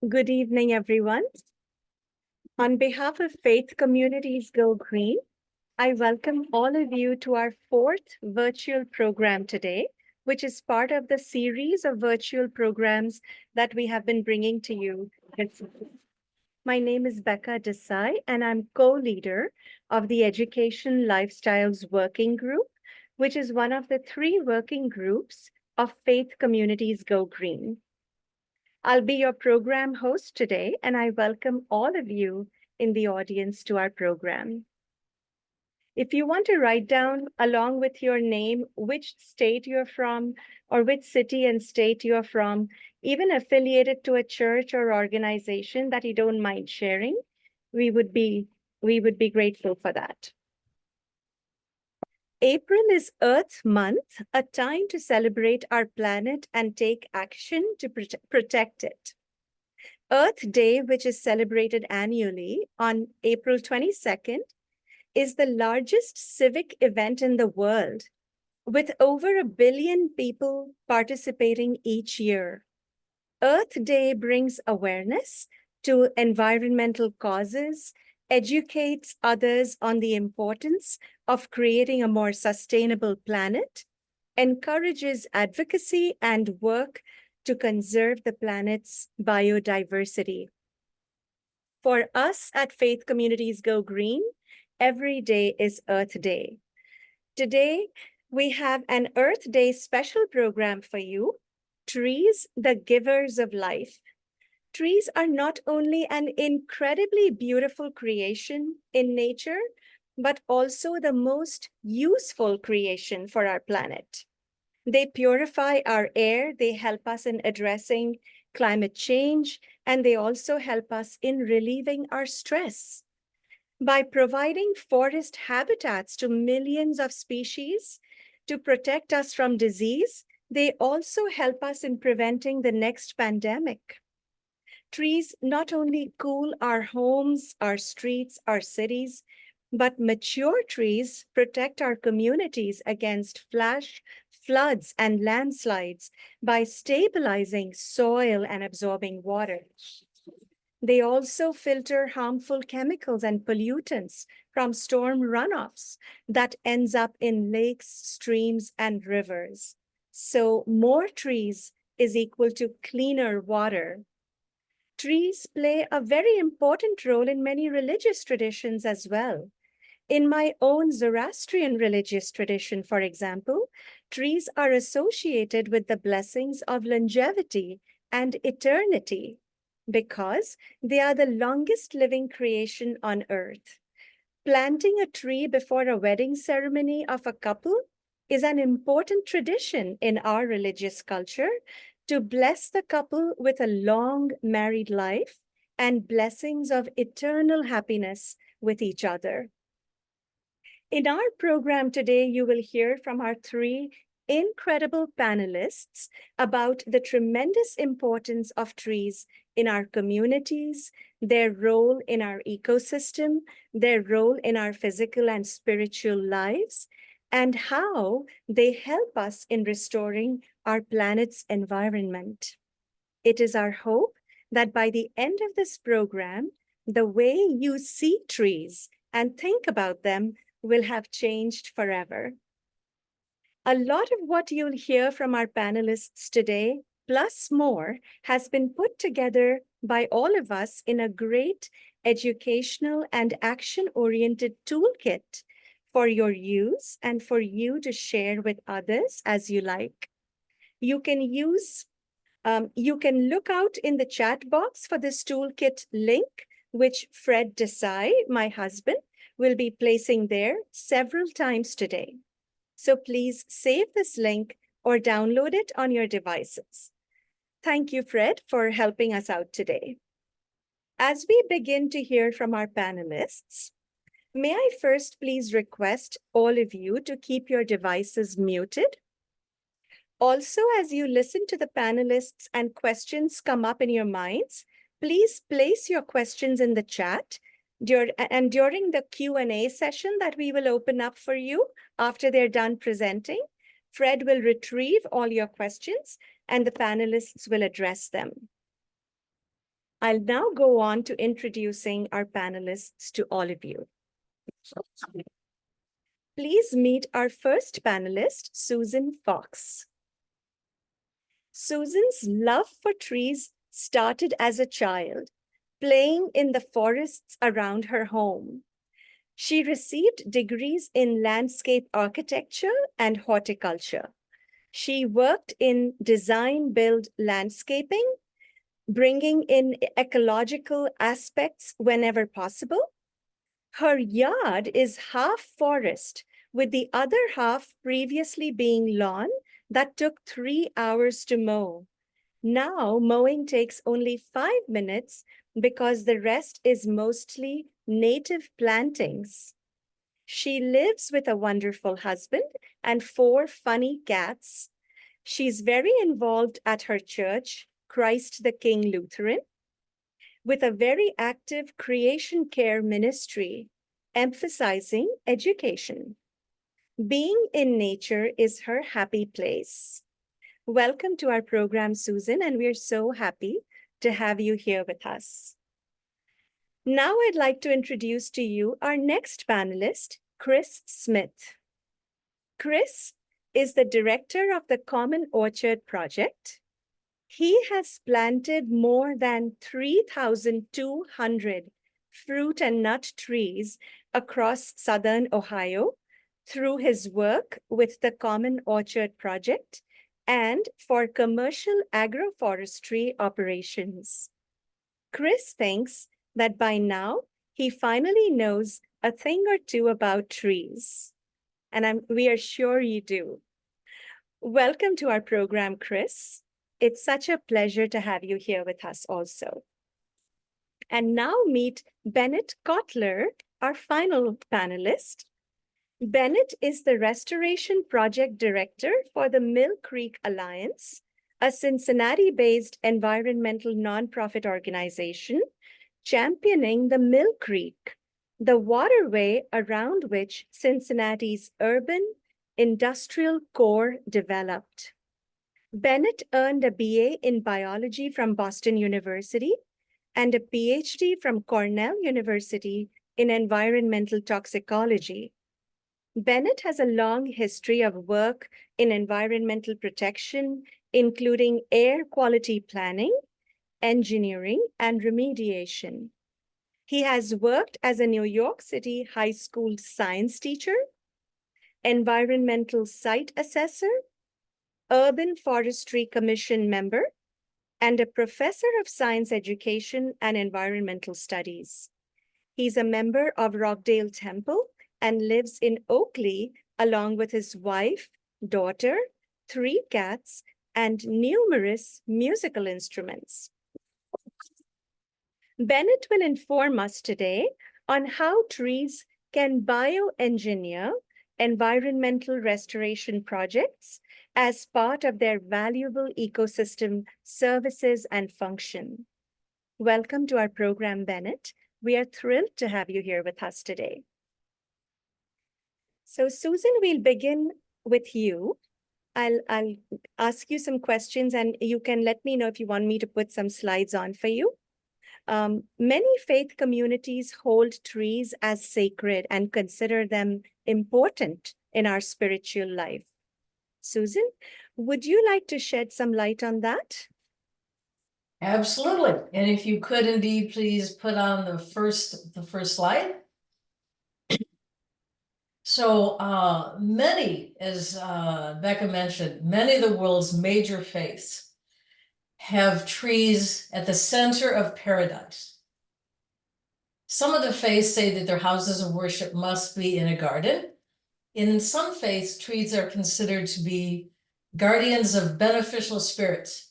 Good evening, everyone. On behalf of Faith Communities Go Green, I welcome all of you to our fourth virtual program today, which is part of the series of virtual programs that we have been bringing to you. My name is Becca Desai, and I'm co-leader of the Education Lifestyles Working Group, which is one of the three working groups of Faith Communities Go Green. I'll be your program host today, and I welcome all of you in the audience to our program. If you want to write down, along with your name, which state you're from, or which city and state you're from, even affiliated to a church or organization that you don't mind sharing, we would be grateful for that. April is Earth Month, a time to celebrate our planet and take action to protect it. Earth Day, which is celebrated annually on April 22nd, is the largest civic event in the world, with over 1 billion people participating each year. Earth Day brings awareness to environmental causes, educates others on the importance of creating a more sustainable planet, encourages advocacy and work to conserve the planet's biodiversity. For us at Faith Communities Go Green, every day is Earth Day. Today, we have an Earth Day special program for you, Trees, the Givers of Life. Trees are not only an incredibly beautiful creation in nature, but also the most useful creation for our planet. They purify our air, they help us in addressing climate change, and they also help us in relieving our stress. By providing forest habitats to millions of species to protect us from disease, they also help us in preventing the next pandemic. Trees not only cool our homes, our streets, our cities, but mature trees protect our communities against flash floods and landslides by stabilizing soil and absorbing water. They also filter harmful chemicals and pollutants from storm runoffs that ends up in lakes, streams, and rivers. So more trees is equal to cleaner water. Trees play a very important role in many religious traditions as well. In my own Zoroastrian religious tradition, for example, trees are associated with the blessings of longevity and eternity because they are the longest living creation on earth. Planting a tree before a wedding ceremony of a couple is an important tradition in our religious culture to bless the couple with a long married life and blessings of eternal happiness with each other. In our program today, you will hear from our three incredible panelists about the tremendous importance of trees in our communities, their role in our ecosystem, their role in our physical and spiritual lives, and how they help us in restoring our planet's environment. It is our hope that by the end of this program, the way you see trees and think about them will have changed forever. A lot of what you'll hear from our panelists today, plus more, has been put together by all of us in a great educational and action-oriented toolkit for your use and for you to share with others as you like. You can look out in the chat box for this toolkit link, which Fred Desai, my husband, will be placing there several times today. So please save this link or download it on your devices. Thank you, Fred, for helping us out today. As we begin to hear from our panelists, may I first please request all of you to keep your devices muted. Also, as you listen to the panelists and questions come up in your minds, please place your questions in the chat during the Q&A session that we will open up for you after they're done presenting. Fred will retrieve all your questions and the panelists will address them. I'll now go on to introducing our panelists to all of you. Please meet our first panelist, Susan Fox. Susan's love for trees started as a child, playing in the forests around her home. She received degrees in landscape architecture and horticulture. She worked in design-build landscaping, bringing in ecological aspects whenever possible. Her yard is half forest, with the other half previously being lawn that took 3 hours to mow. Now, mowing takes only 5 minutes because the rest is mostly native plantings. She lives with a wonderful husband and 4 funny cats. She's very involved at her church, Christ the King Lutheran, with a very active creation care ministry, emphasizing education. Being in nature is her happy place. Welcome to our program, Susan, and we're so happy to have you here with us. Now I'd like to introduce to you our next panelist, Chris Smith. Chris is the director of the Common Orchard Project. He has planted more than 3,200 fruit and nut trees across southern Ohio through his work with the Common Orchard Project and for commercial agroforestry operations. Chris thinks that by now he finally knows a thing or two about trees, and we are sure you do. Welcome to our program, Chris. It's such a pleasure to have you here with us also. And now meet Bennett Kotler, our final panelist. Bennett is the Restoration Project Director for the Mill Creek Alliance, a Cincinnati-based environmental nonprofit organization championing the Mill Creek, the waterway around which Cincinnati's urban industrial core developed. Bennett earned a BA in biology from Boston University and a PhD from Cornell University in environmental toxicology. Bennett has a long history of work in environmental protection, including air quality planning, engineering, and remediation. He has worked as a New York City high school science teacher, environmental site assessor, Urban Forestry Commission member, and a professor of science education and environmental studies. He's a member of Rockdale Temple and lives in Oakley along with his wife, daughter, 3 cats, and numerous musical instruments. Bennett will inform us today on how trees can bioengineer environmental restoration projects as part of their valuable ecosystem services and function. Welcome to our program, Bennett. We are thrilled to have you here with us today. So Susan, we'll begin with you. I'll ask you some questions and you can let me know if you want me to put some slides on for you. Many faith communities hold trees as sacred and consider them important in our spiritual life. Susan, would you like to shed some light on that? Absolutely. And if you could indeed please put on the first slide. So many, as Becca mentioned, many of the world's major faiths have trees at the center of paradise. Some of the faiths say that their houses of worship must be in a garden. In some faiths, trees are considered to be guardians of beneficial spirits.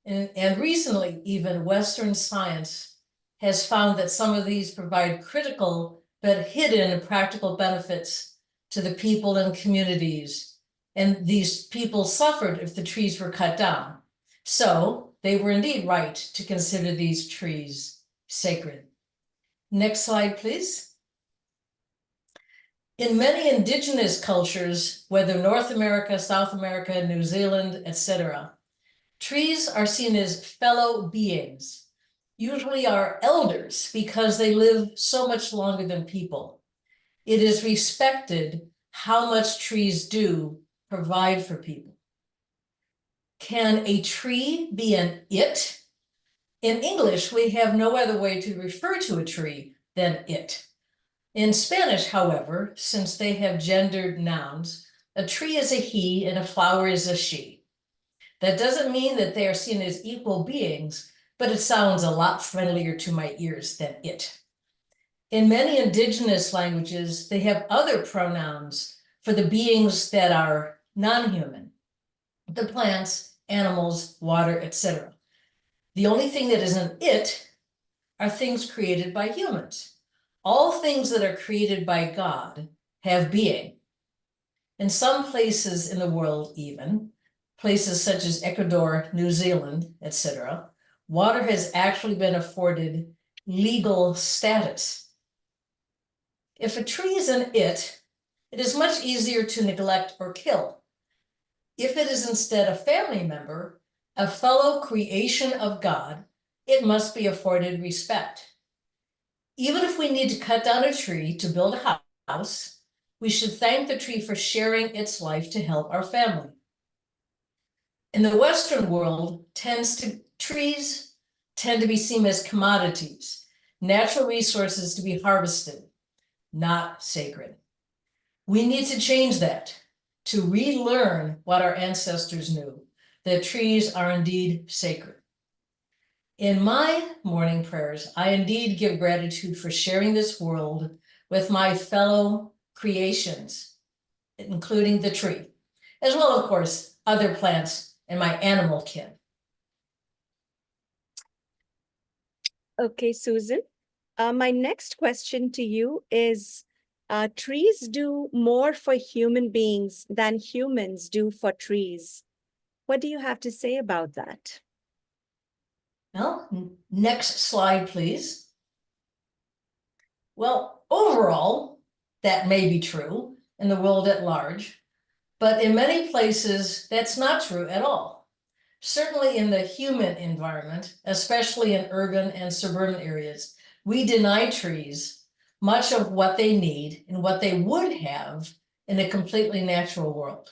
And recently, even Western science has found that some of these provide critical but hidden practical benefits to the people and communities. And these people suffered if the trees were cut down. So they were indeed right to consider these trees sacred. Next slide, please. In many indigenous cultures, whether North America, South America, New Zealand, etc., trees are seen as fellow beings. usually are elders because they live so much longer than people. It is respected how much trees do provide for people. Can a tree be an it? In English, we have no other way to refer to a tree than it. In Spanish, however, since they have gendered nouns, a tree is a he and a flower is a she. That doesn't mean that they are seen as equal beings, but it sounds a lot friendlier to my ears than it. In many indigenous languages, they have other pronouns for the beings that are non-human, the plants, animals, water, etc. The only thing that isn't it are things created by humans. All things that are created by God have being. In some places in the world, even places such as Ecuador, New Zealand, etc., water has actually been afforded legal status. If a tree is an it is much easier to neglect or kill. If it is instead a family member, a fellow creation of God, it must be afforded respect. Even if we need to cut down a tree to build a house, we should thank the tree for sharing its life to help our family. In the Western world, trees tend to be seen as commodities, natural resources to be harvested, not sacred. We need to change that, to relearn what our ancestors knew, that trees are indeed sacred. In my morning prayers, I indeed give gratitude for sharing this world with my fellow creations, including the tree, as well, of course, other plants and my animal kin. Okay, Susan. My next question to you is, trees do more for human beings than humans do for trees. What do you have to say about that? Well, next slide, please. Well, overall, that may be true in the world at large, but in many places, that's not true at all. Certainly in the human environment, especially in urban and suburban areas, we deny trees much of what they need and what they would have in a completely natural world.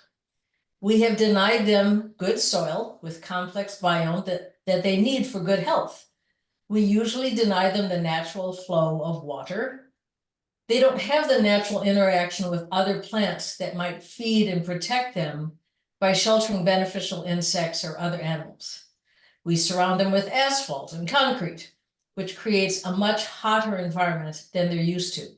We have denied them good soil with complex biome that they need for good health. We usually deny them the natural flow of water. They don't have the natural interaction with other plants that might feed and protect them by sheltering beneficial insects or other animals. We surround them with asphalt and concrete, which creates a much hotter environment than they're used to.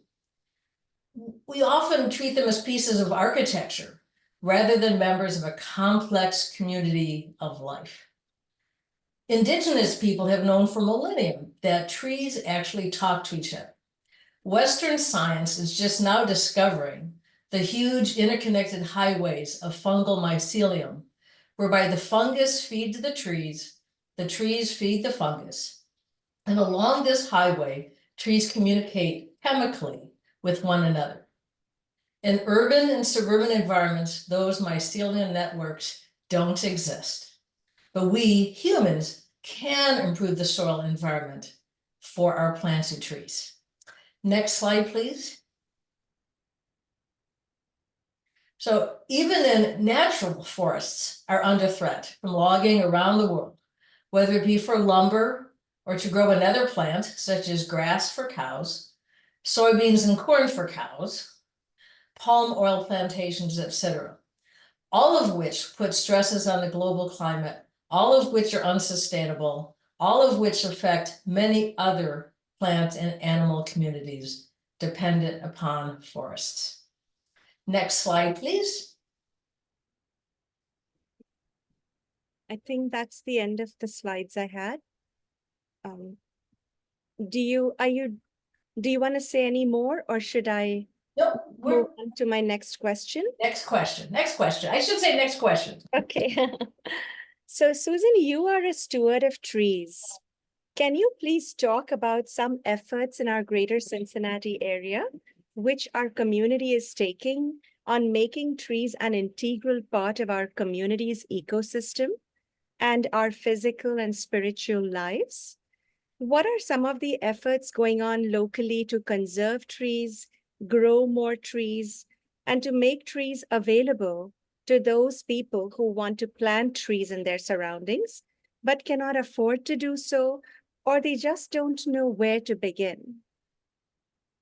We often treat them as pieces of architecture rather than members of a complex community of life. Indigenous people have known for millennia that trees actually talk to each other. Western science is just now discovering the huge interconnected highways of fungal mycelium, whereby the fungus feeds the trees feed the fungus. And along this highway, trees communicate chemically with one another. In urban and suburban environments, those mycelium networks don't exist. But we humans can improve the soil environment for our plants and trees. Next slide, please. So even in natural forests are under threat from logging around the world, whether it be for lumber or to grow another plant, such as grass for cows, soybeans and corn for cows, palm oil plantations, etc. All of which put stresses on the global climate, all of which are unsustainable, all of which affect many other plant and animal communities dependent upon forests. Next slide, please. I think that's the end of the slides I had. Do you want to say any more, or should I No, move on to my next question? Next question. I should say next question. Okay. So Susan, you are a steward of trees. Can you please talk about some efforts in our greater Cincinnati area, which our community is taking on making trees an integral part of our community's ecosystem and our physical and spiritual lives? What are some of the efforts going on locally to conserve trees, grow more trees, and to make trees available to those people who want to plant trees in their surroundings, but cannot afford to do so, or they just don't know where to begin?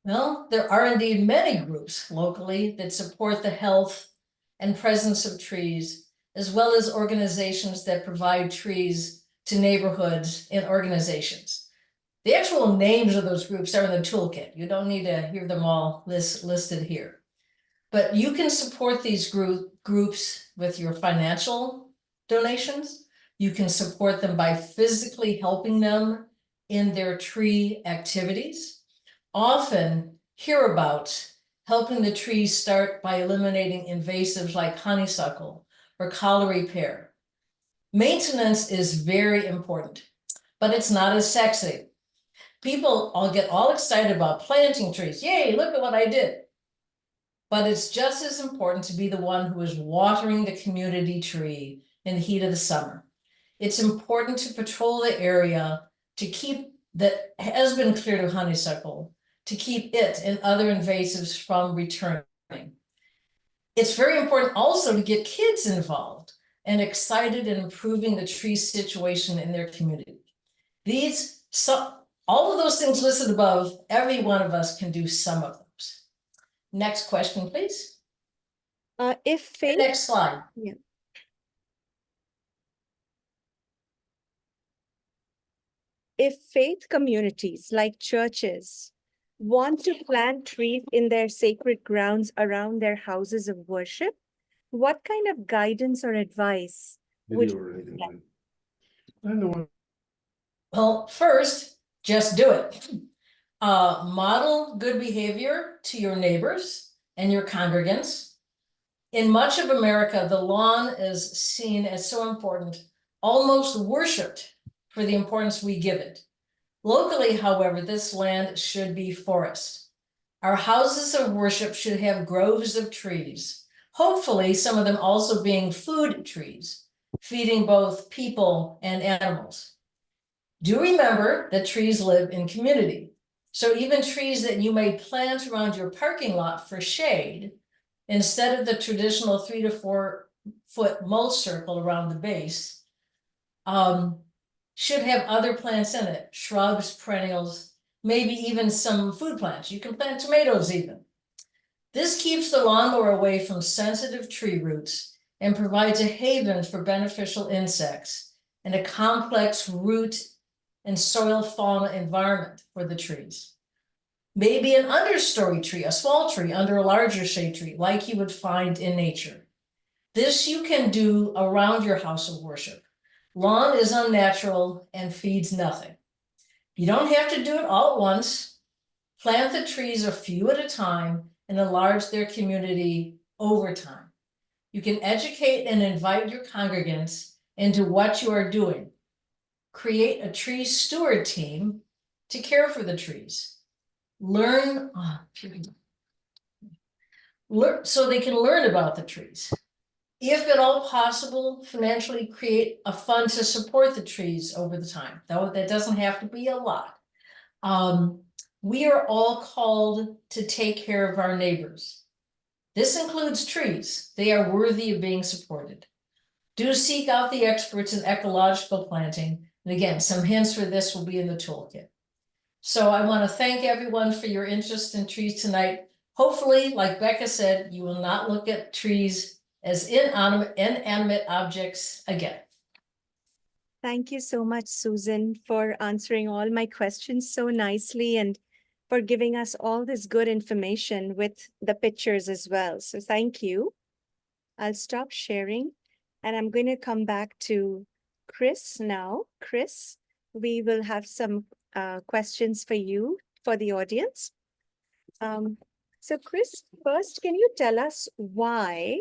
Well, there are indeed many groups locally that support the health and presence of trees, as well as organizations that provide trees to neighborhoods and organizations. The actual names of those groups are in the toolkit. You don't need to hear them all listed here. But you can support these groups with your financial donations. You can support them by physically helping them in their tree activities. Often hereabouts, helping the trees start by eliminating invasives like honeysuckle or Callery pear. Maintenance is very important, but it's not as sexy. People all get all excited about planting trees. Yay, look at what I did. But it's just as important to be the one who is watering the community tree in the heat of the summer. It's important to patrol the area to keep that has been cleared of honeysuckle, to keep it and other invasives from returning. It's very important also to get kids involved and excited in improving the tree situation in their community. All of those things listed above, every one of us can do some of those. Next question, please. If faith, Next slide. yeah. If faith communities like churches want to plant trees in their sacred grounds around their houses of worship, what kind of guidance or advice would Video or anything like. I know. Well, first, just do it. Model good behavior to your neighbors and your congregants. In much of America, the lawn is seen as so important, almost worshipped for the importance we give it. Locally, however, this land should be forest. Our houses of worship should have groves of trees, hopefully some of them also being food trees, feeding both people and animals. Do remember that trees live in community. So even trees that you may plant around your parking lot for shade, instead of the traditional 3 to 4 foot mulch circle around the base, should have other plants in it, shrubs, perennials, maybe even some food plants. You can plant tomatoes even. This keeps the lawnmower away from sensitive tree roots and provides a haven for beneficial insects and a complex root and soil fauna environment for the trees. Maybe an understory tree, a small tree under a larger shade tree, like you would find in nature. This you can do around your house of worship. Lawn is unnatural and feeds nothing. You don't have to do it all at once. Plant the trees a few at a time and enlarge their community over time. You can educate and invite your congregants into what you are doing. Create a tree steward team to care for the trees. Learn so they can learn about the trees. If at all possible, financially create a fund to support the trees over the time, though that doesn't have to be a lot. We are all called to take care of our neighbors. This includes trees. They are worthy of being supported. Do seek out the experts in ecological planting. And again, some hints for this will be in the toolkit. So I want to thank everyone for your interest in trees tonight. Hopefully, like Becca said, you will not look at trees as inanimate objects again. Thank you so much, Susan, for answering all my questions so nicely and for giving us all this good information with the pictures as well. So thank you. I'll stop sharing and I'm going to come back to Chris now. Chris, we will have some questions for you, for the audience. So Chris, first, can you tell us why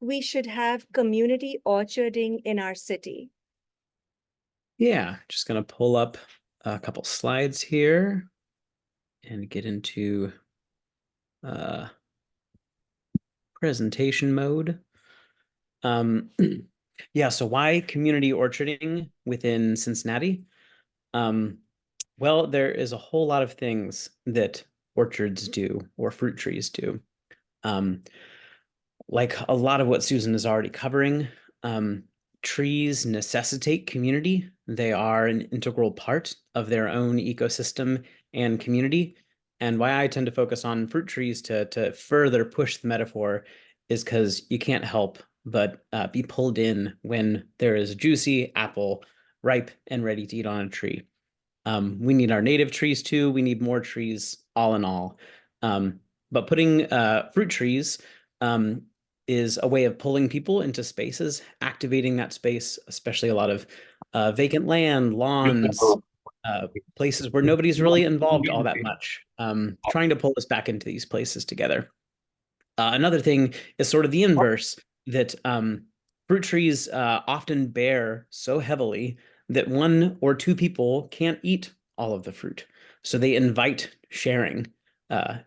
we should have community orcharding in our city? Yeah, just going to pull up a couple slides here and get into presentation mode. Yeah, so why community orcharding within Cincinnati? Well, there is a whole lot of things that orchards do or fruit trees do. Um, like a lot of what Susan is already covering, trees necessitate community. They are an integral part of their own ecosystem and community. And why I tend to focus on fruit trees to further push the metaphor is because you can't help but be pulled in when there is a juicy apple ripe and ready to eat on a tree. We need our native trees too. We need more trees, all in all. But putting fruit trees is a way of pulling people into spaces, activating that space, especially a lot of vacant land, lawns, places where nobody's really involved all that much, trying to pull us back into these places together. Another thing is sort of the inverse, that fruit trees often bear so heavily that one or two people can't eat all of the fruit. So they invite sharing.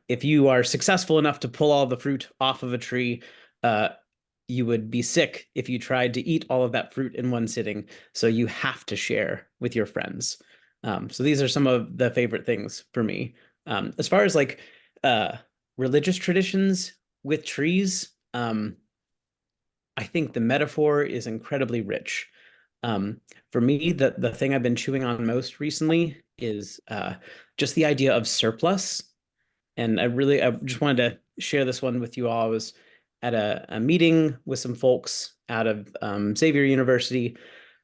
If you are successful enough to pull all the fruit off of a tree, you would be sick if you tried to eat all of that fruit in one sitting. So you have to share with your friends. So these are some of the favorite things for me. As far as like religious traditions with trees, I think the metaphor is incredibly rich. For me, the thing I've been chewing on most recently is just the idea of surplus. And I just wanted to share this one with you all. I was at a meeting with some folks out of Xavier University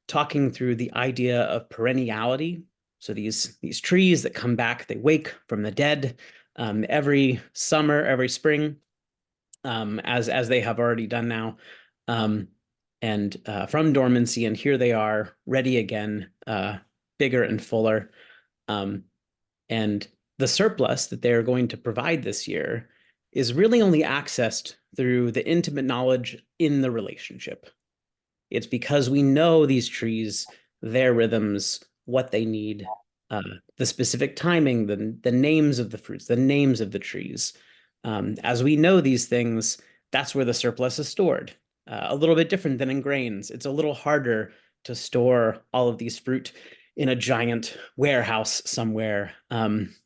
talking through the idea of perenniality. So these trees that come back, they wake from the dead every summer, every spring, as they have already done now. And from dormancy, and here they are ready again, bigger and fuller. And the surplus that they're going to provide this year is really only accessed through the intimate knowledge in the relationship. It's because we know these trees, their rhythms, what they need, the specific timing, the names of the fruits, the names of the trees. As we know these things, that's where the surplus is stored. A little bit different than in grains. It's a little harder to store all of these fruit in a giant warehouse somewhere.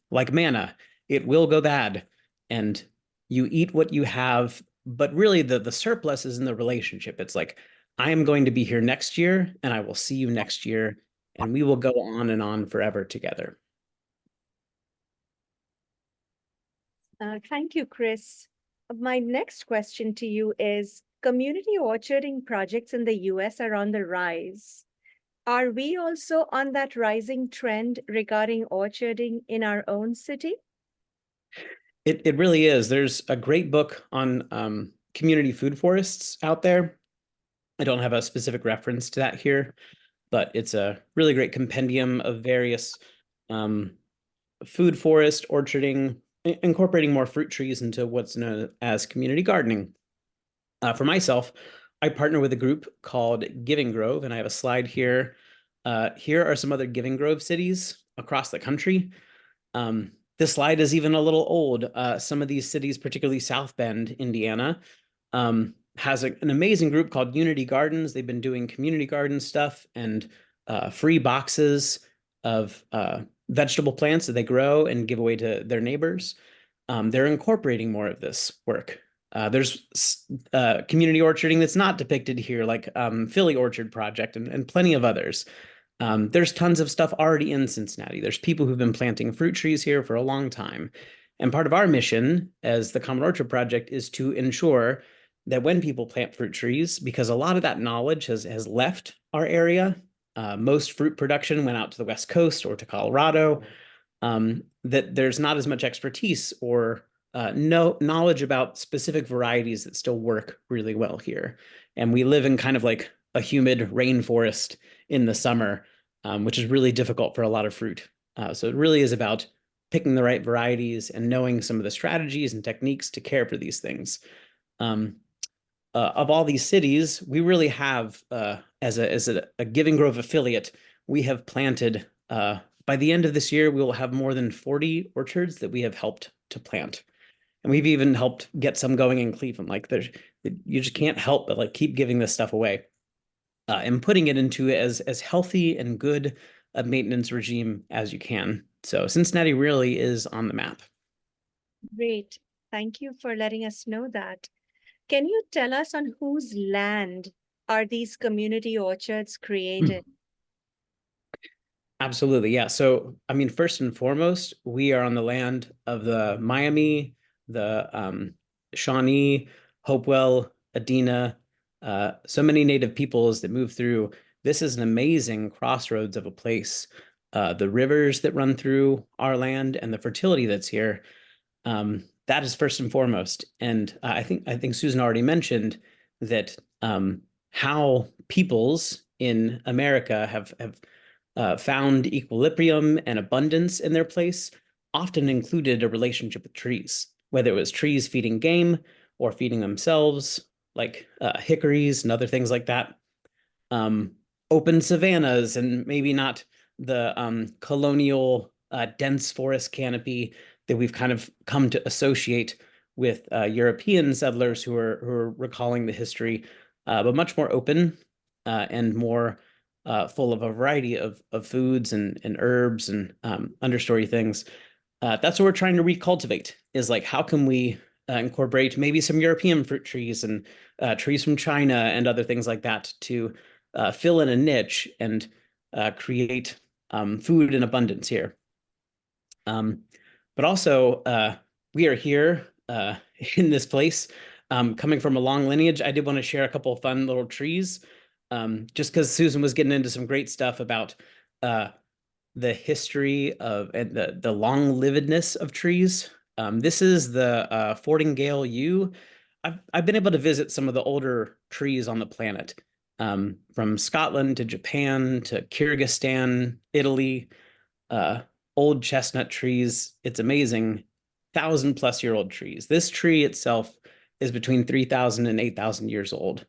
Like manna, it will go bad, and you eat what you have. But really, the surplus is in the relationship. It's like, I am going to be here next year, and I will see you next year, and we will go on and on forever together. Thank you, Chris. My next question to you is, community orcharding projects in the US are on the rise. Are we also on that rising trend regarding orcharding in our own city? It really is. There's a great book on community food forests out there. I don't have a specific reference to that here, but it's a really great compendium of various food forest orcharding, incorporating more fruit trees into what's known as community gardening. For myself, I partner with a group called Giving Grove, and I have a slide here. Here are some other Giving Grove cities across the country. This slide is even a little old. Some of these cities, particularly South Bend, Indiana, has an amazing group called Unity Gardens. They've been doing community garden stuff and free boxes of vegetable plants that they grow and give away to their neighbors. They're incorporating more of this work. There's community orcharding that's not depicted here, like Philly Orchard Project and plenty of others. There's tons of stuff already in Cincinnati. There's people who've been planting fruit trees here for a long time. And part of our mission as the Common Orchard Project is to ensure that when people plant fruit trees, because a lot of that knowledge has left our area, most fruit production went out to the West Coast or to Colorado, that there's not as much expertise or no knowledge about specific varieties that still work really well here. And we live in kind of like a humid rainforest in the summer, which is really difficult for a lot of fruit. So it really is about picking the right varieties and knowing some of the strategies and techniques to care for these things. Of all these cities, we really have, as a Giving Grove affiliate, we have planted, by the end of this year, we will have more than 40 orchards that we have helped to plant. And we've even helped get some going in Cleveland. Like you just can't help but like keep giving this stuff away and putting it into as healthy and good a maintenance regime as you can. So Cincinnati really is on the map. Great. Thank you for letting us know that. Can you tell us on whose land are these community orchards created? Absolutely. Yeah. So, I mean, first and foremost, we are on the land of the Miami, the Shawnee, Hopewell, Adena, so many native peoples that move through. This is an amazing crossroads of a place. The rivers that run through our land and the fertility that's here, that is first and foremost. And I think Susan already mentioned that how peoples in America have found equilibrium and abundance in their place, often included a relationship with trees, whether it was trees feeding game or feeding themselves, like hickories and other things like that. Open savannas and maybe not the colonial dense forest canopy that we've kind of come to associate with European settlers who are recalling the history, but much more open and more full of a variety of foods and herbs and understory things. That's what we're trying to recultivate, is like, how can we incorporate maybe some European fruit trees and trees from China and other things like that to fill in a niche and create food in abundance here. But also, we are here in this place, coming from a long lineage. I did want to share a couple of fun little trees, just because Susan was getting into some great stuff about the history of and the long-livedness of trees. This is the Fordingale yew. I've been able to visit some of the older trees on the planet, from Scotland to Japan to Kyrgyzstan, Italy, old chestnut trees. It's amazing. 1,000+ year old trees. This tree itself is between 3,000 and 8,000 years old.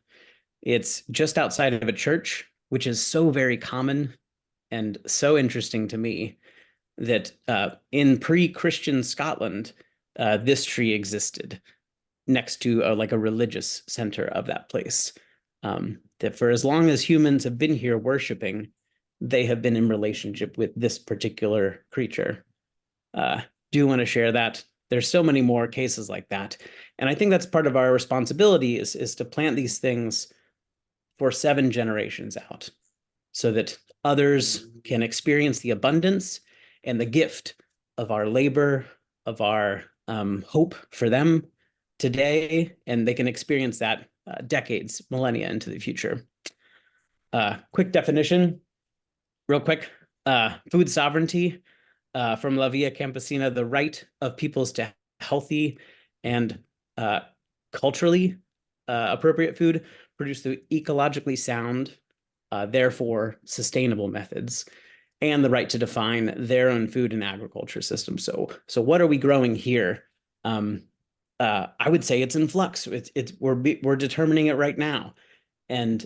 It's just outside of a church, which is so very common and so interesting to me that in pre-Christian Scotland, this tree existed next to like a religious center of that place. That for as long as humans have been here worshiping, they have been in relationship with this particular creature. Do want to share that. There's so many more cases like that. And I think that's part of our responsibility is to plant these things for 7 generations out, so that others can experience the abundance and the gift of our labor, of our hope for them today, and they can experience that decades, millennia into the future. Quick definition, real quick. Food sovereignty, from La Via Campesina, the right of peoples to healthy and culturally appropriate food produced through ecologically sound, therefore sustainable methods, and the right to define their own food and agriculture system. So what are we growing here? I would say it's in flux. We're determining it right now, and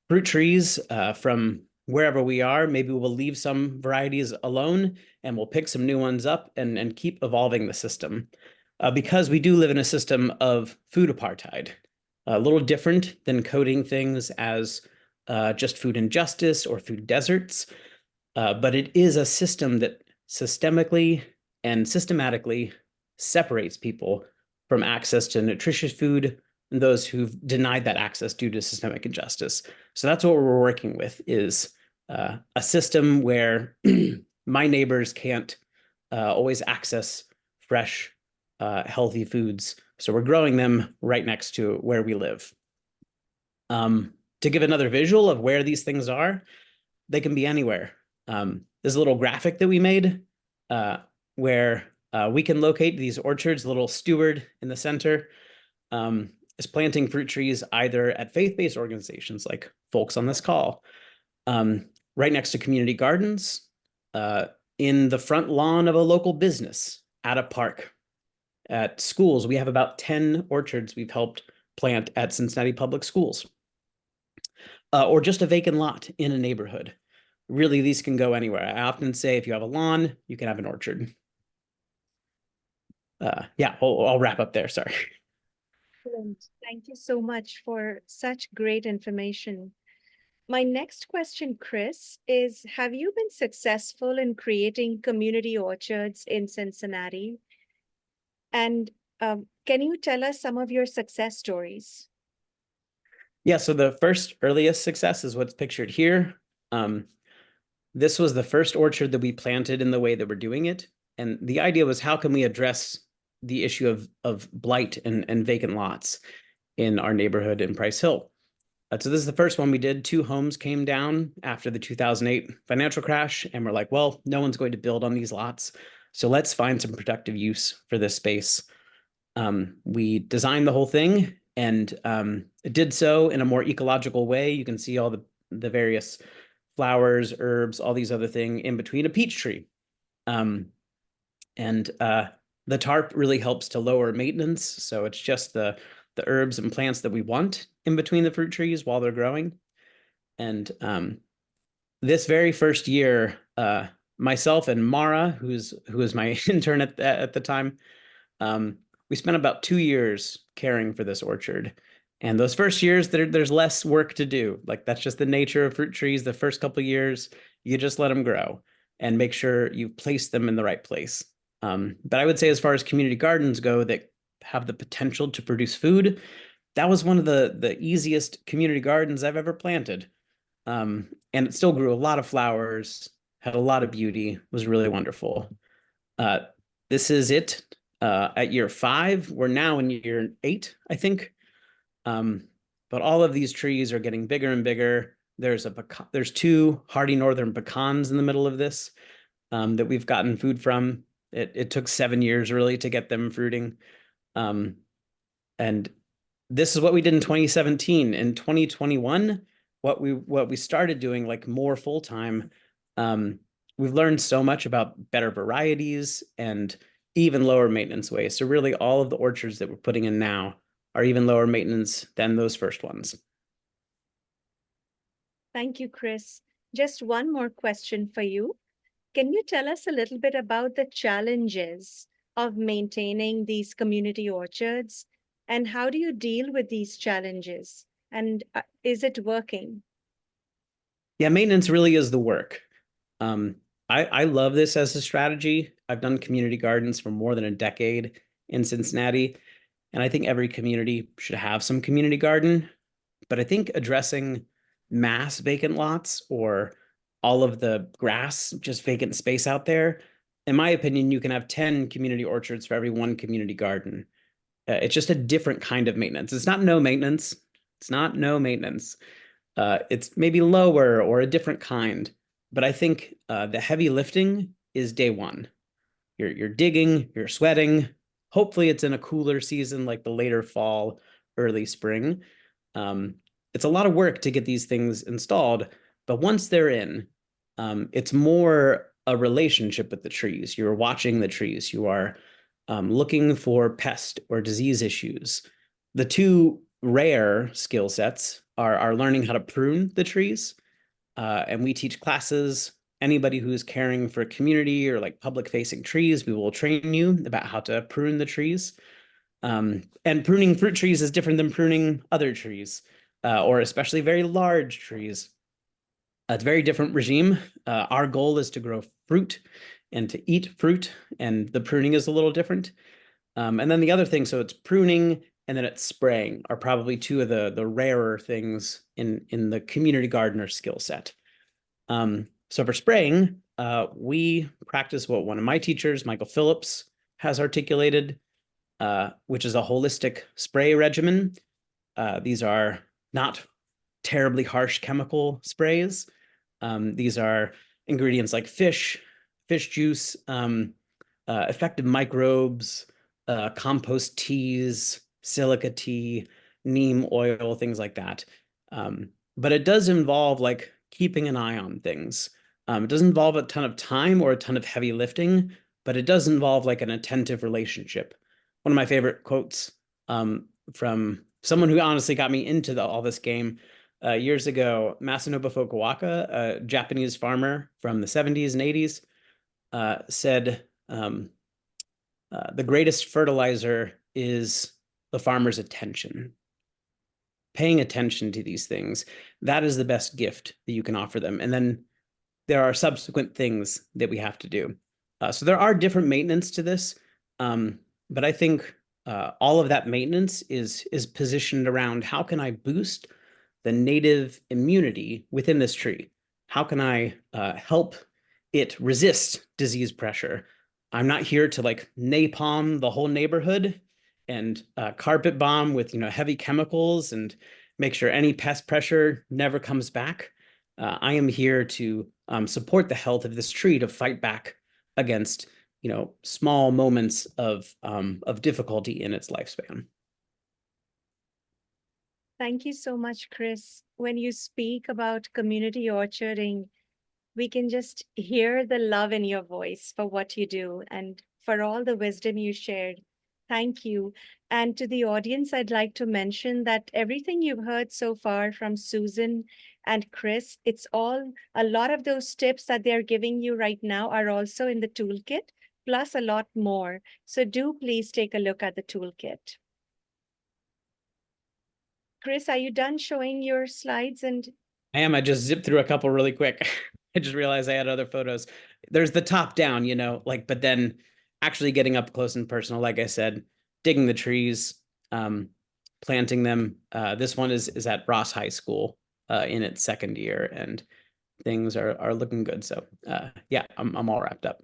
fruit trees from wherever we are, maybe we'll leave some varieties alone and we'll pick some new ones up and keep evolving the system, because we do live in a system of food apartheid, a little different than coding things as just food injustice or food deserts. But it is a system that systemically and systematically separates people from access to nutritious food and those who've denied that access due to systemic injustice. So that's what we're working with, is a system where my neighbors can't always access fresh, healthy foods. So we're growing them right next to where we live. To give another visual of where these things are, they can be anywhere. There's a little graphic that we made where we can locate these orchards. A little steward in the center is planting fruit trees either at faith-based organizations like folks on this call, right next to community gardens, in the front lawn of a local business, at a park, at schools. We have about 10 orchards we've helped plant at Cincinnati Public Schools, or just a vacant lot in a neighborhood. Really, these can go anywhere. I often say if you have a lawn, you can have an orchard. Yeah, I'll wrap up there, sorry. Excellent. Thank you so much for such great information. My next question, Chris, is have you been successful in creating community orchards in Cincinnati? And can you tell us some of your success stories? Yeah, so the first earliest success is what's pictured here. This was the first orchard that we planted in the way that we're doing it. And the idea was, how can we address the issue of blight and vacant lots in our neighborhood in Price Hill? So this is the first one we did. 2 homes came down after the 2008 financial crash, and we're like, well, no one's going to build on these lots, so let's find some productive use for this space. We designed the whole thing and it did so in a more ecological way. You can see all the various flowers, herbs, all these other things in between a peach tree. The tarp really helps to lower maintenance. So it's just the herbs and plants that we want in between the fruit trees while they're growing. And this very first year, myself and Mara, who was my intern at the time, we spent about 2 years caring for this orchard. And those first years, there's less work to do. Like, that's just the nature of fruit trees. The first couple of years, you just let them grow and make sure you've placed them in the right place. But I would say, as far as community gardens go that have the potential to produce food, that was one of the easiest community gardens I've ever planted. And it still grew a lot of flowers, had a lot of beauty, was really wonderful. This is it at year 5. We're now in year 8, I think. But all of these trees are getting bigger and bigger. There's 2 hardy northern pecans in the middle of this that we've gotten food from. It took 7 years really to get them fruiting. And this is what we did in 2017. In 2021, what we started doing, like, more full-time, we've learned so much about better varieties and even lower maintenance ways. So really, all of the orchards that we're putting in now are even lower maintenance than those first ones. Thank you, Chris. Just one more question for you. Can you tell us a little bit about the challenges of maintaining these community orchards, and how do you deal with these challenges? And is it working? Yeah, maintenance really is the work. I love this as a strategy. I've done community gardens for more than a decade in Cincinnati, and I think every community should have some community garden. But I think addressing mass vacant lots, or all of the grass, just vacant space out there, in my opinion, you can have 10 community orchards for every 1 community garden. It's just a different kind of maintenance. It's not no maintenance. It's not no maintenance. It's maybe lower or a different kind. But I think the heavy lifting is day 1. You're digging, you're sweating. Hopefully it's in a cooler season, like the later fall, early spring. It's a lot of work to get these things installed, but once they're in, it's more a relationship with the trees. You're watching the trees. You are looking for pest or disease issues. The 2 rare skill sets are learning how to prune the trees. And we teach classes. Anybody who's caring for community or like public facing trees, we will train you about how to prune the trees. And pruning fruit trees is different than pruning other trees, or especially very large trees. It's a very different regime. Our goal is to grow fruit and to eat fruit, and the pruning is a little different. And then the other thing, so it's pruning and then it's spraying, are probably 2 of the rarer things in the community gardener skill set. So for spraying, we practice what one of my teachers, Michael Phillips, has articulated, which is a holistic spray regimen. These are not terribly harsh chemical sprays. These are ingredients like fish juice, effective microbes, compost teas, silica tea, neem oil, things like that. But it does involve, like, keeping an eye on things. It doesn't involve a ton of time or a ton of heavy lifting, but it does involve, like, an attentive relationship. One of my favorite quotes from someone who honestly got me into all this game years ago, Masanobu Fukuoka, a Japanese farmer from the 70s and 80s, said, the greatest fertilizer is the farmer's attention. paying attention to these things, that is the best gift that you can offer them. And then there are subsequent things that we have to do. So there are different maintenance to this, but I think all of that maintenance is positioned around how can I boost the native immunity within this tree? How can I help it resist disease pressure? I'm not here to like napalm the whole neighborhood and carpet bomb with heavy chemicals and make sure any pest pressure never comes back. I am here to support the health of this tree to fight back against small moments of difficulty in its lifespan. Thank you so much, Chris. When you speak about community orcharding, we can just hear the love in your voice for what you do and for all the wisdom you shared. Thank you. And to the audience, I'd like to mention that everything you've heard so far from Susan and Chris, a lot of those tips that they're giving you right now are also in the toolkit, plus a lot more. So do please take a look at the toolkit. Chris, are you done showing your slides? And I just zipped through a couple really quick. I just realized I had other photos. There's the top down, but then actually getting up close and personal, like I said, digging the trees, planting them. This one is at Ross High School in its second year, and things are looking good. So yeah, I'm all wrapped up.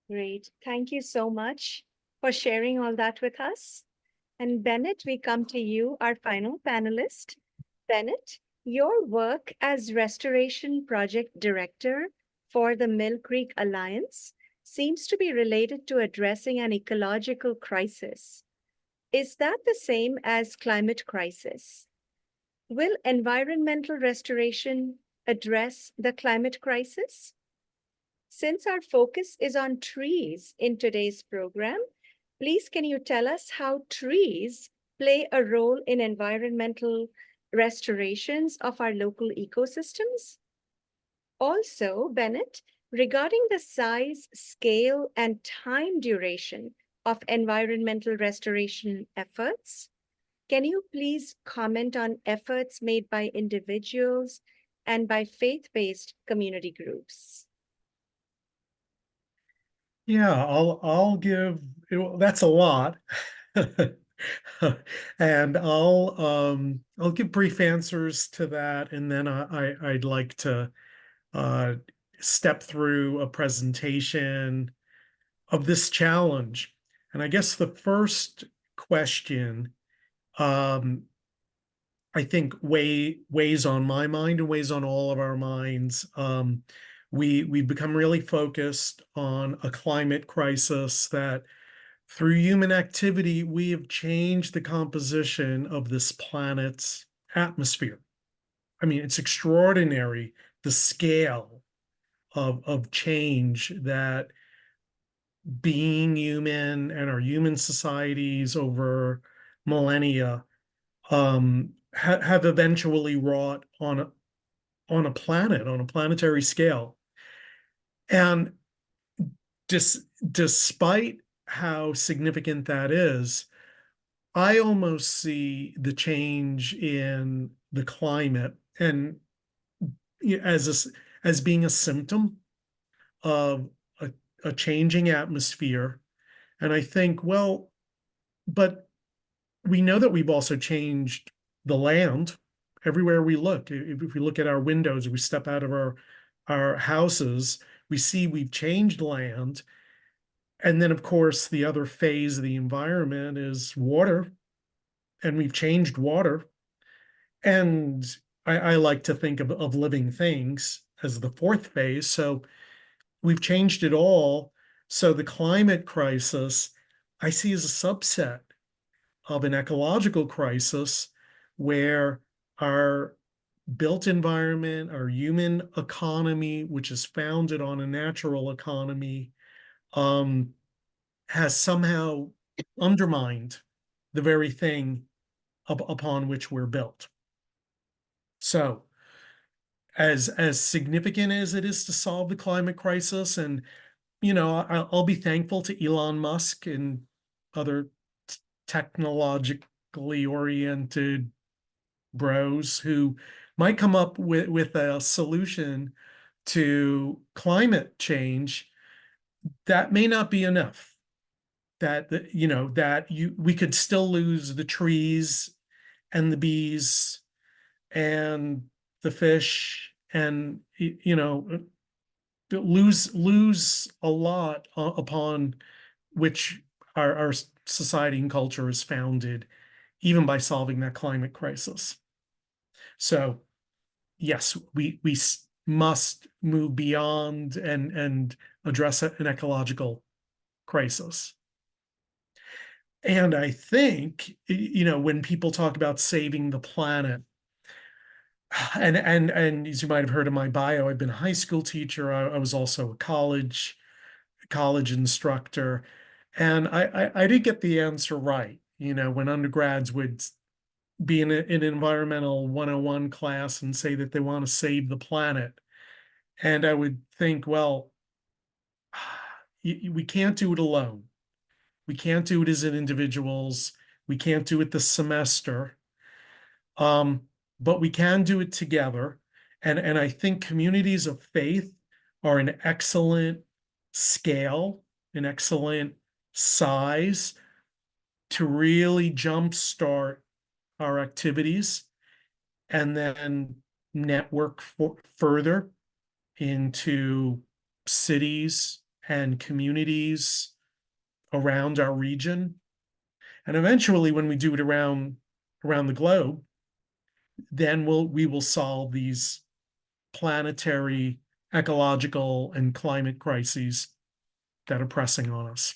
great. Thank you so much for sharing all that with us. And Bennett, we come to you, our final panelist. Bennett, your work as Restoration Project Director for the Mill Creek Alliance seems to be related to addressing an ecological crisis. Is that the same as climate crisis? Will environmental restoration address the climate crisis? Since our focus is on trees in today's program, please can you tell us how trees play a role in environmental restorations of our local ecosystems? Also, Bennett, regarding the size, scale, and time duration of environmental restoration efforts, can you please comment on efforts made by individuals and by faith-based community groups? Yeah, I'll give, that's a lot. And I'll give brief answers to that, and then I'd like to step through a presentation of this challenge. And I guess the first question I think weighs on my mind and weighs on all of our minds. We've become really focused on a climate crisis that through human activity, we have changed the composition of this planet's atmosphere. I mean, it's extraordinary, the scale of change that being human and our human societies over millennia have eventually wrought on a planet, on a planetary scale. And despite how significant that is, I almost see the change in the climate and as being a symptom of a changing atmosphere. And I think, well, but we know that we've also changed the land everywhere we look. If we look at our windows, we step out of our houses, we see we've changed land. And then, of course, the other phase of the environment is water, and we've changed water. And I like to think of living things as the fourth phase. So we've changed it all. So the climate crisis I see as a subset of an ecological crisis where our built environment, our human economy, which is founded on a natural economy, has somehow undermined the very thing upon which we're built. So as significant as it is to solve the climate crisis, and I'll be thankful to Elon Musk and other technologically oriented bros who might come up with a solution to climate change. That may not be enough. We could still lose the trees and the bees and the fish, and lose a lot upon which our society and culture is founded, even by solving that climate crisis. So yes, we must move beyond and address an ecological crisis. And I think, when people talk about saving the planet, and as you might have heard in my bio, I've been a high school teacher. I was also a college instructor, and I did get the answer right. When undergrads would be in an environmental 101 class and say that they want to save the planet, and I would think, well, we can't do it alone. We can't do it as individuals. We can't do it this semester. But we can do it together. And I think communities of faith are an excellent scale, an excellent size to really jumpstart our activities and then network further into cities and communities around our region. And eventually, when we do it around the globe, then we will solve these planetary, ecological, and climate crises that are pressing on us.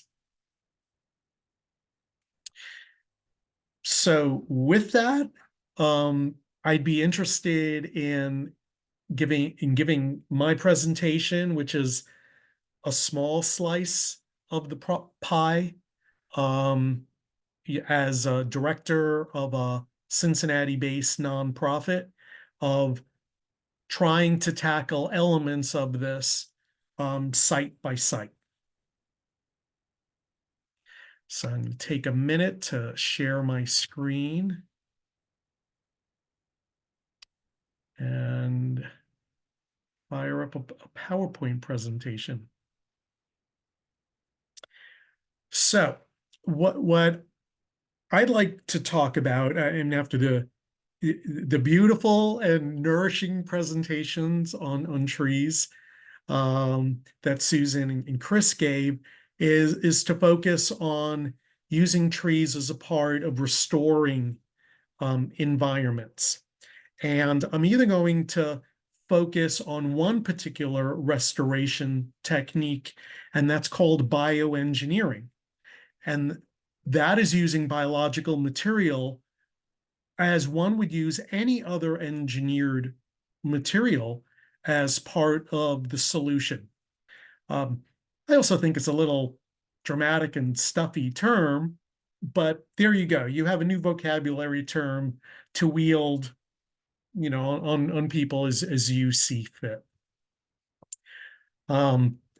So with that, I'd be interested in giving my presentation, which is a small slice of the pie, as a director of a Cincinnati-based nonprofit, of trying to tackle elements of this site by site. So I'm going to take a minute to share my screen and fire up a PowerPoint presentation. So what I'd like to talk about, and after the beautiful and nourishing presentations on trees that Susan and Chris gave, is to focus on using trees as a part of restoring environments. And I'm either going to focus on one particular restoration technique, and that's called bioengineering. And that is using biological material as one would use any other engineered material as part of the solution. I also think it's a little dramatic and stuffy term, but there you go. You have a new vocabulary term to wield, on people as you see fit.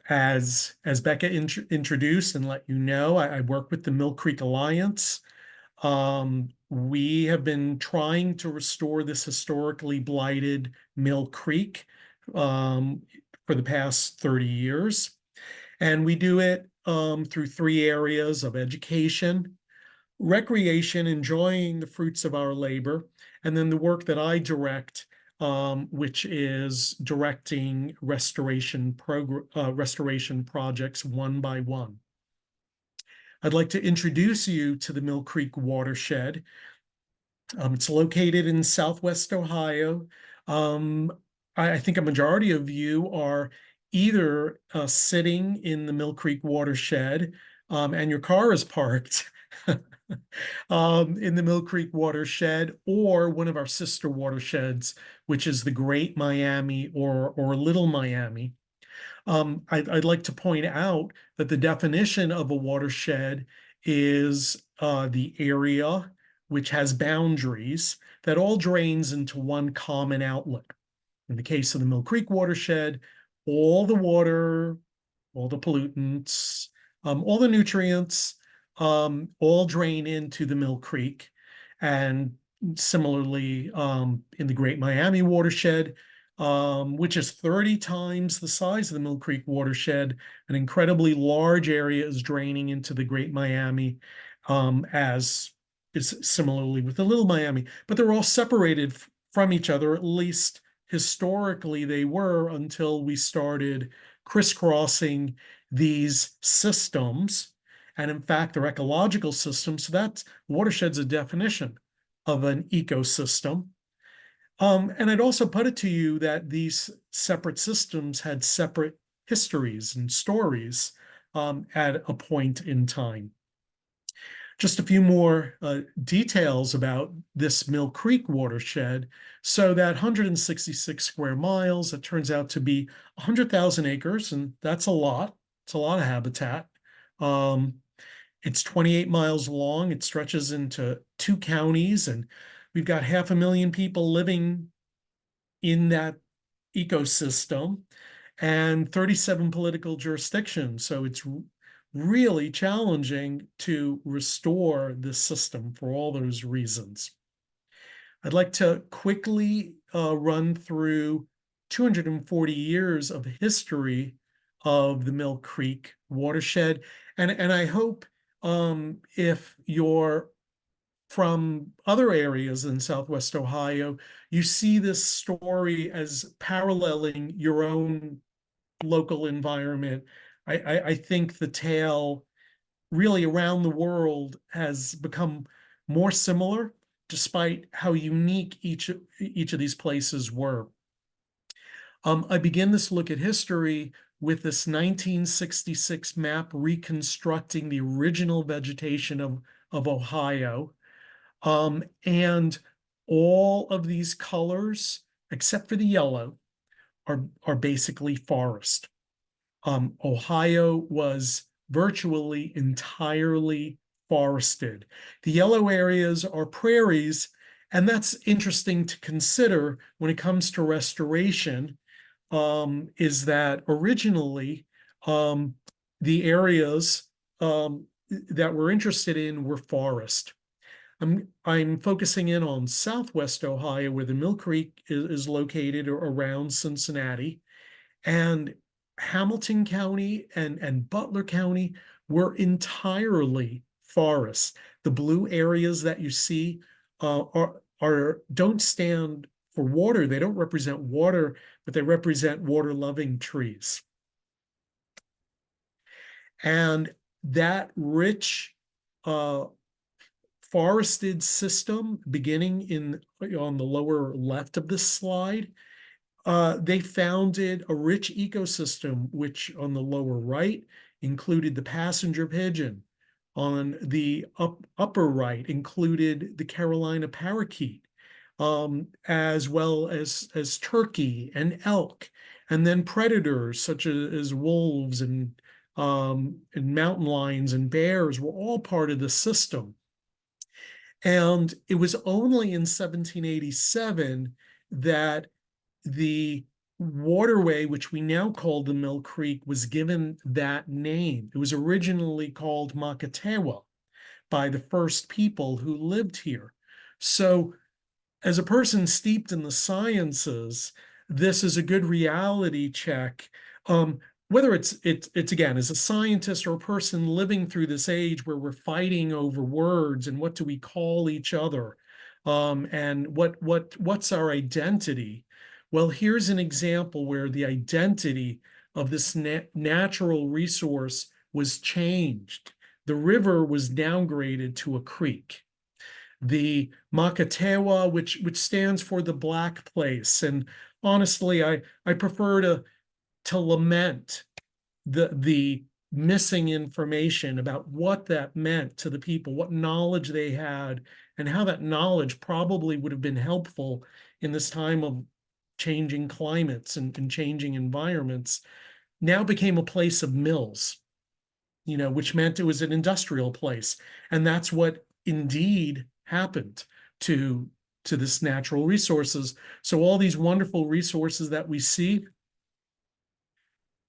As Becca introduced and let you know, I work with the Mill Creek Alliance. We have been trying to restore this historically blighted Mill Creek for the past 30 years. And we do it through 3 areas of education, recreation, enjoying the fruits of our labor, and then the work that I direct, which is directing restoration projects one by one. I'd like to introduce you to the Mill Creek watershed. It's located in Southwest Ohio. I think a majority of you are either sitting in the Mill Creek watershed and your car is parked in the Mill Creek watershed, or one of our sister watersheds, which is the Great Miami or Little Miami. I'd like to point out that the definition of a watershed is the area which has boundaries that all drains into one common outlet. In the case of the Mill Creek watershed, all the water all the pollutants, all the nutrients, all drain into the Mill Creek. And similarly, in the Great Miami watershed, which is 30 times the size of the Mill Creek watershed, an incredibly large area is draining into the Great Miami, as is similarly with the Little Miami. But they're all separated from each other, at least historically they were, until we started crisscrossing these systems. And in fact, they're ecological systems. So that's watershed's a definition of an ecosystem. And I'd also put it to you that these separate systems had separate histories and stories at a point in time. Just a few more details about this Mill Creek watershed. So that 166 square miles, it turns out to be 100,000 acres, and that's a lot. It's a lot of habitat. It's 28 miles long. It stretches into 2 counties, and we've got 500,000 people living in that ecosystem and 37 political jurisdictions. So it's really challenging to restore this system for all those reasons. I'd like to quickly run through 240 years of history of the Mill Creek watershed. And I hope if you're from other areas in Southwest Ohio, you see this story as paralleling your own local environment. I think the tale really around the world has become more similar, despite how unique each of these places were. I begin this look at history with this 1966 map reconstructing the original vegetation of Ohio. And all of these colors, except for the yellow, are basically forest. Ohio was virtually entirely forested. The yellow areas are prairies, and that's interesting to consider when it comes to restoration, is that originally the areas that we're interested in were forest. I'm focusing in on Southwest Ohio, where the Mill Creek is located around Cincinnati, and Hamilton County and Butler County were entirely forest. The blue areas that you see don't stand for water. They don't represent water, but they represent water-loving trees. And that rich forested system, beginning on the lower left of this slide, they founded a rich ecosystem, which on the lower right included the passenger pigeon. On the upper right included the Carolina parakeet, as well as turkey and elk, and then predators such as wolves and mountain lions and bears were all part of the system. And it was only in 1787 that the waterway, which we now call the Mill Creek, was given that name. It was originally called Makatewa by the first people who lived here. So as a person steeped in the sciences, this is a good reality check. Whether it's again, as a scientist or a person living through this age where we're fighting over words and what do we call each other, and what's our identity? Well, here's an example where the identity of this natural resource was changed. The river was downgraded to a creek. The Makatewa, which stands for the black place, and honestly, I prefer to lament the missing information about what that meant to the people, what knowledge they had, and how that knowledge probably would have been helpful in this time of changing climates and changing environments, now became a place of mills, which meant it was an industrial place. And that's what indeed happened to this natural resources. So all these wonderful resources that we see,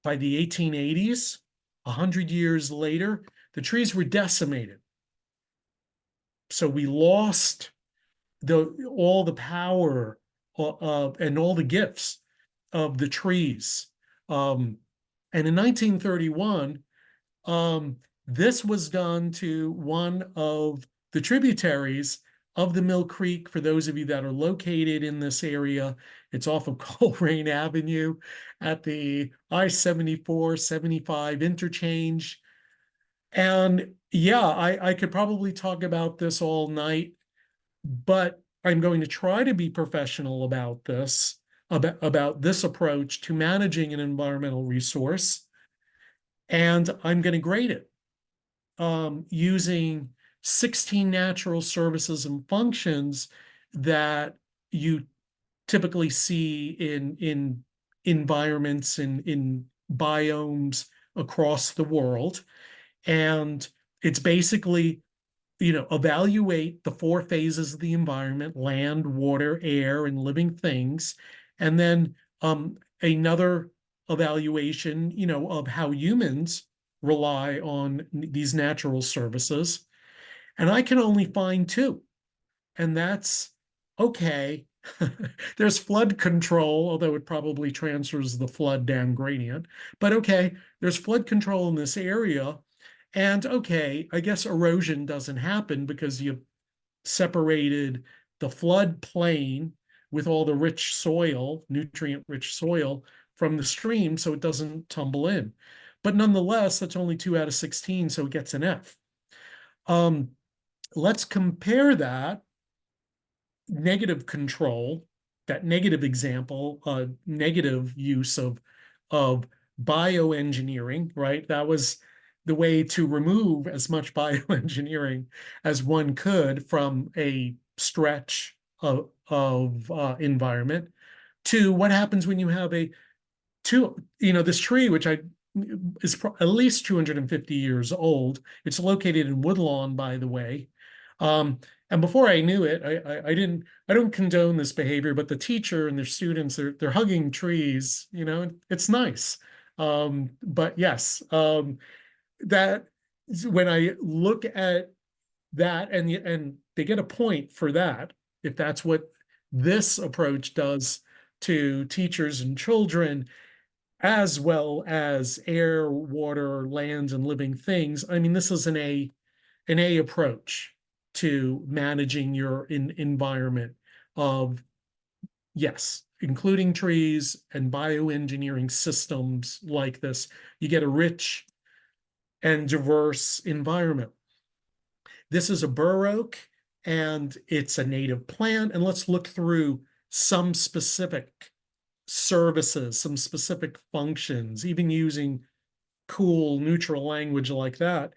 by the 1880s, 100 years later, the trees were decimated. So we lost all the power and all the gifts of the trees. And in 1931, this was done to one of the tributaries of the Mill Creek. For those of you that are located in this area, it's off of Coleraine Avenue at the I-74-75 interchange. And yeah, I could probably talk about this all night, but I'm going to try to be professional about this, about this approach to managing an environmental resource. And I'm going to grade it using 16 natural services and functions that you typically see in environments in biomes across the world. And it's basically, evaluate the 4 phases of the environment: land, water, air, and living things. And then another evaluation, of how humans rely on these natural services. And I can only find 2. And that's okay. There's flood control, although it probably transfers the flood down gradient. But okay, there's flood control in this area. And okay, I guess erosion doesn't happen because you've separated the flood plain with all the rich soil, nutrient-rich soil, from the stream, so it doesn't tumble in. But nonetheless, that's only 2 out of 16, so it gets an F. Let's compare that negative control, that negative example, negative use of bioengineering, right? That was the way to remove as much bioengineering as one could from a stretch of environment, to what happens when you have this tree, which is at least 250 years old. It's located in Woodlawn, by the way. And before I knew it, I don't condone this behavior, but the teacher and their students, they're hugging trees, it's nice. But yes, that when I look at that, and they get a point for that, if that's what this approach does to teachers and children, as well as air, water, lands, and living things. I mean, this is an A approach to managing your environment of, yes, including trees and bioengineering systems like this. You get a rich and diverse environment. This is a bur oak, and it's a native plant. And let's look through some specific services, some specific functions, even using cool neutral language like that.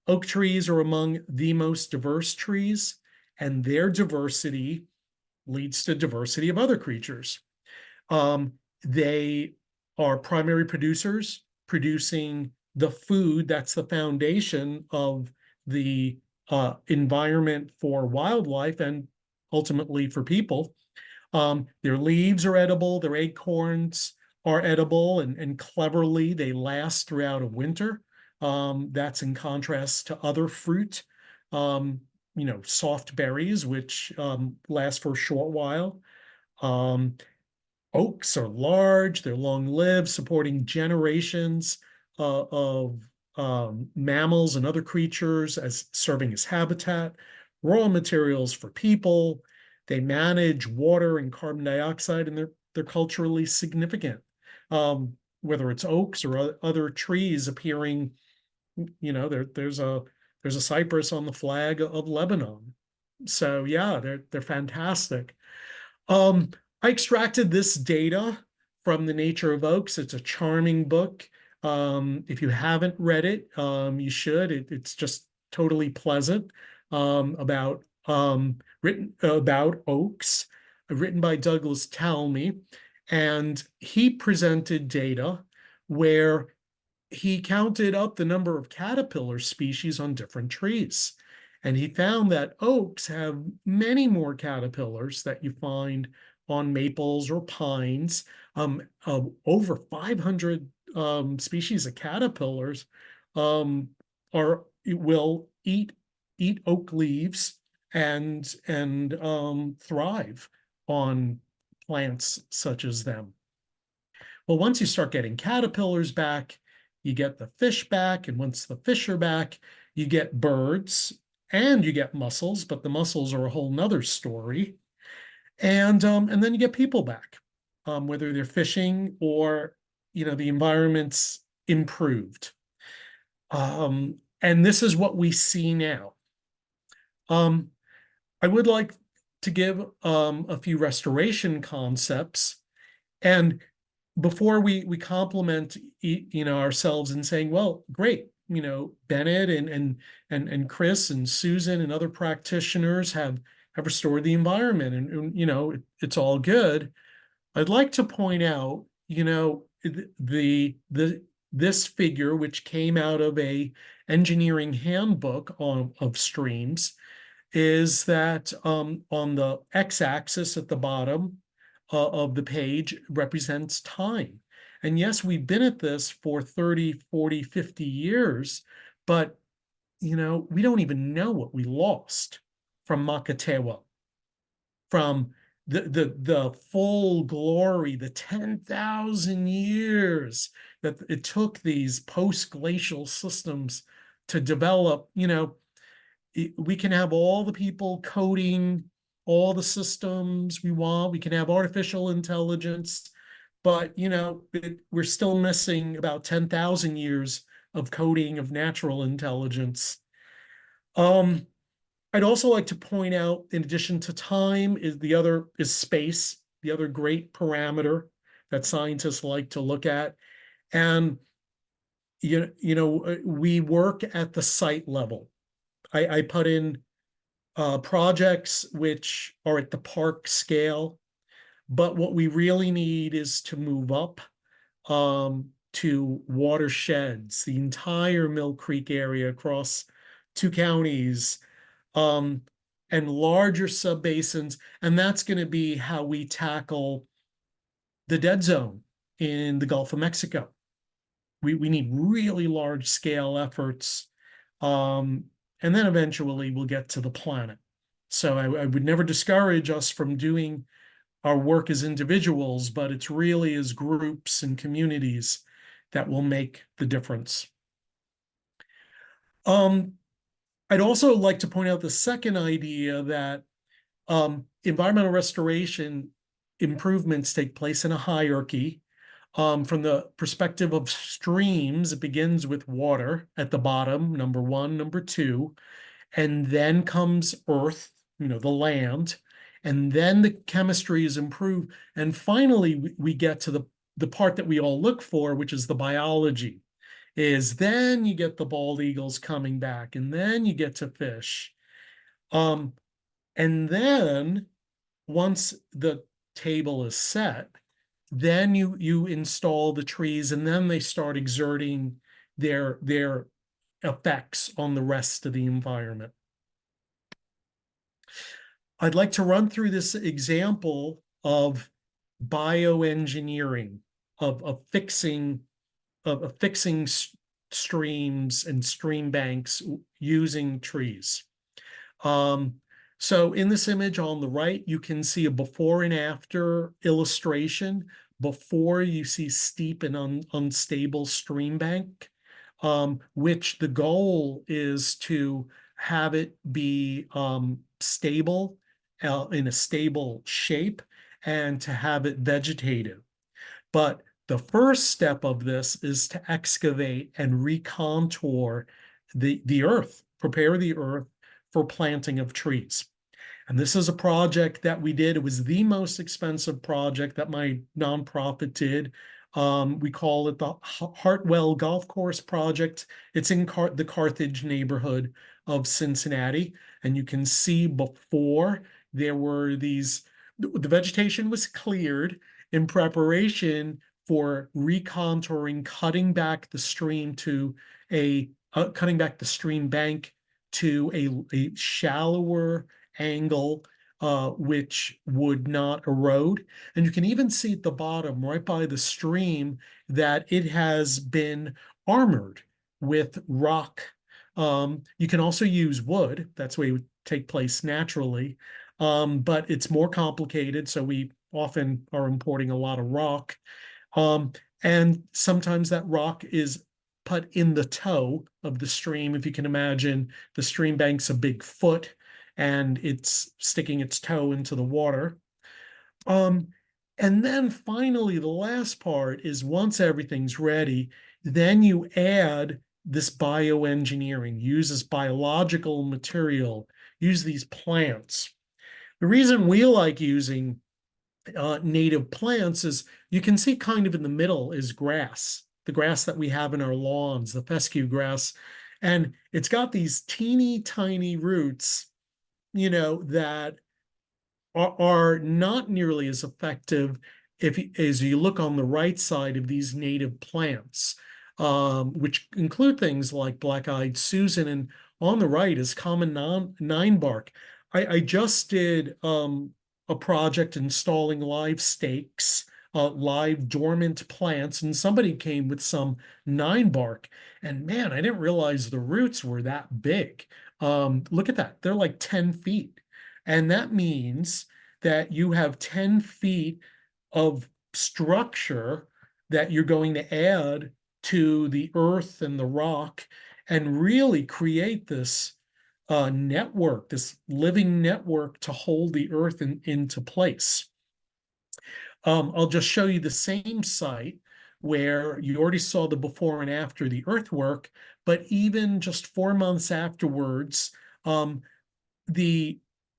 Oak trees are among the most diverse trees, and their diversity leads to diversity of other creatures. They are primary producers, producing the food that's the foundation of the environment for wildlife and ultimately for people. Their leaves are edible, their acorns are edible, and cleverly they last throughout a winter. That's in contrast to other fruit, soft berries, which last for a short while. Oaks are large, they're long-lived, supporting generations of mammals and other creatures, as serving as habitat, raw materials for people. They manage water and carbon dioxide, and they're culturally significant. Whether it's oaks or other trees appearing, there's a cypress on the flag of Lebanon. So yeah, they're fantastic. I extracted this data from The Nature of Oaks. It's a charming book. If you haven't read it, you should. It's just totally pleasant. Written about oaks, written by Douglas Talmy, and he presented data where he counted up the number of caterpillar species on different trees. And he found that oaks have many more caterpillars that you find on maples or pines. Over 500 species of caterpillars will eat oak leaves and thrive on plants such as them. Well, once you start getting caterpillars back, you get the fish back, and once the fish are back, you get birds and you get mussels, but the mussels are a whole nother story. And then you get people back, whether they're fishing or, the environment's improved. And this is what we see now. I would like to give a few restoration concepts. And before we compliment ourselves and saying, well, great, Bennett and Chris and Susan and other practitioners have restored the environment, and it's all good. I'd like to point out, this figure, which came out of a engineering handbook of streams, is that on the x-axis at the bottom of the page represents time. And yes, we've been at this for 30, 40, 50 years, but we don't even know what we lost from Makatewa, from the full glory, the 10,000 years that it took these post-glacial systems to develop. We can have all the people coding all the systems we want. We can have artificial intelligence, but we're still missing about 10,000 years of coding of natural intelligence. I'd also like to point out, in addition to time, is space, the other great parameter that scientists like to look at. And we work at the site level. I put in projects which are at the park scale, but what we really need is to move up to watersheds, the entire Mill Creek area across 2 counties, and larger subbasins. And that's going to be how we tackle the dead zone in the Gulf of Mexico. We need really large scale efforts. And then eventually we'll get to the planet. So I would never discourage us from doing our work as individuals, but it's really as groups and communities that will make the difference. I'd also like to point out the second idea that environmental restoration improvements take place in a hierarchy. From the perspective of streams, it begins with water at the bottom, number 1, number 2, and then comes earth, the land, and then the chemistry is improved. And finally, we get to the part that we all look for, which is the biology. Is then you get the bald eagles coming back, and then you get to fish. And then once the table is set, then you install the trees, and then they start exerting their effects on the rest of the environment. I'd like to run through this example of bioengineering, of fixing streams and stream banks using trees. So in this image on the right, you can see a before and after illustration. Before, you see steep and unstable stream bank, which the goal is to have it be stable, in a stable shape, and to have it vegetative. But the first step of this is to excavate and recontour the earth, prepare the earth for planting of trees. And this is a project that we did. It was the most expensive project that my nonprofit did. We call it the Hartwell Golf Course Project. It's in the Carthage neighborhood of Cincinnati. And you can see before there were the vegetation was cleared in preparation for recontouring, cutting back the stream bank to a shallower angle which would not erode. And you can even see at the bottom, right by the stream, that it has been armored with rock. You can also use wood. That's where it would take place naturally. But it's more complicated, so we often are importing a lot of rock. And sometimes that rock is put in the toe of the stream. If you can imagine, the stream bank's a big foot and it's sticking its toe into the water. And then finally, the last part is once everything's ready, then you add this bioengineering, use this biological material, use these plants. The reason we like using native plants is you can see kind of in the middle is grass, the grass that we have in our lawns, the fescue grass. And it's got these teeny tiny roots, you know, that are not nearly as effective as you look on the right side of these native plants, which include things like black-eyed Susan, and on the right is common ninebark. I just did a project installing live stakes, live dormant plants, and somebody came with some ninebark, and man, I didn't realize the roots were that big. Look at that, they're like 10 feet. And that means that you have 10 feet of structure that you're going to add to the earth and the rock and really create this network, this living network to hold the earth into place. I'll just show you the same site where you already saw the before and after the earthwork, but even just 4 months afterwards,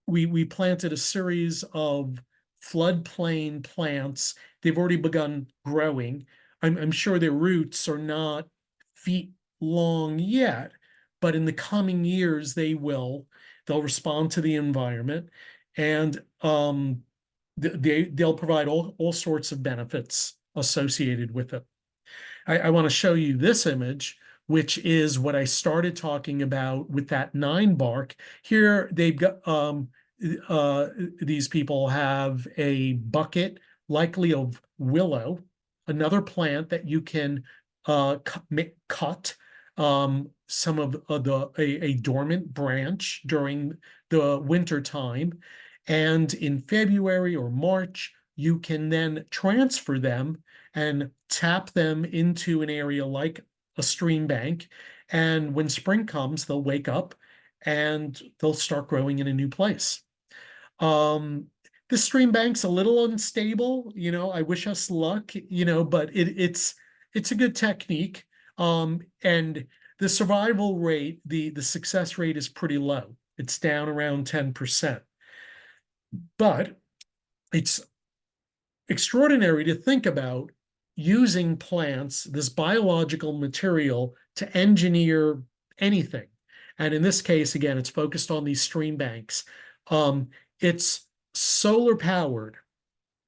we planted a series of floodplain plants. They've already begun growing. I'm sure their roots are not feet long yet, but in the coming years they will. They'll respond to the environment, and they'll provide all sorts of benefits associated with it. I want to show you this image, which is what I started talking about with that ninebark. Here they've got these people have a bucket, likely of willow, another plant that you can cut some of a dormant branch during the winter time, and in February or March you can then transfer them and tap them into an area like a stream bank, and when spring comes they'll wake up and they'll start growing in a new place. The stream bank's a little unstable, you know, I wish us luck, you know, but it's a good technique. And the survival rate, the success rate is pretty low. It's down around 10%. But it's extraordinary to think about using plants, this biological material, to engineer anything. And in this case, again, it's focused on these stream banks. It's solar powered,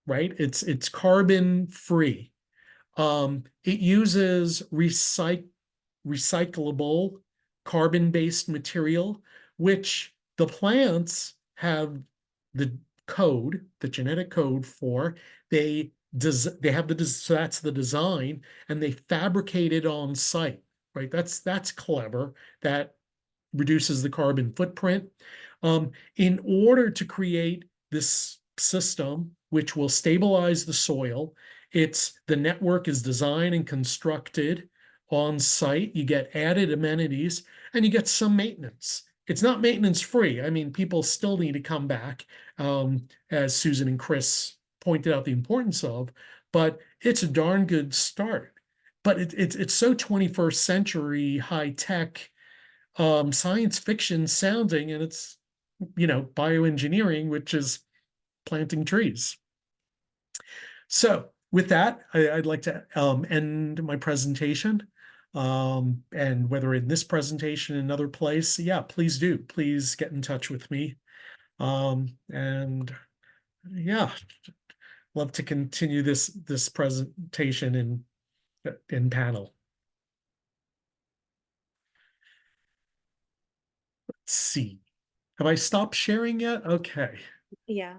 right? It's carbon free. It uses recyclable carbon-based material, which the plants have the code, the genetic code for. They have so that's the design, and they fabricate it on site, right? That's clever. That reduces the carbon footprint. In order to create this system, which will stabilize the soil, the network is designed and constructed on site. You get added amenities and you get some maintenance. It's not maintenance free. I mean, people still need to come back, as Susan and Chris pointed out the importance of, but it's a darn good start. But it's so 21st century high tech, science fiction sounding, and it's, you know, bioengineering, which is planting trees. So with that, I'd like to end my presentation. And whether in this presentation, another place, yeah, please do. Please get in touch with me. And yeah, love to continue this presentation in panel. Let's see. Have I stopped sharing yet? Okay. Yeah.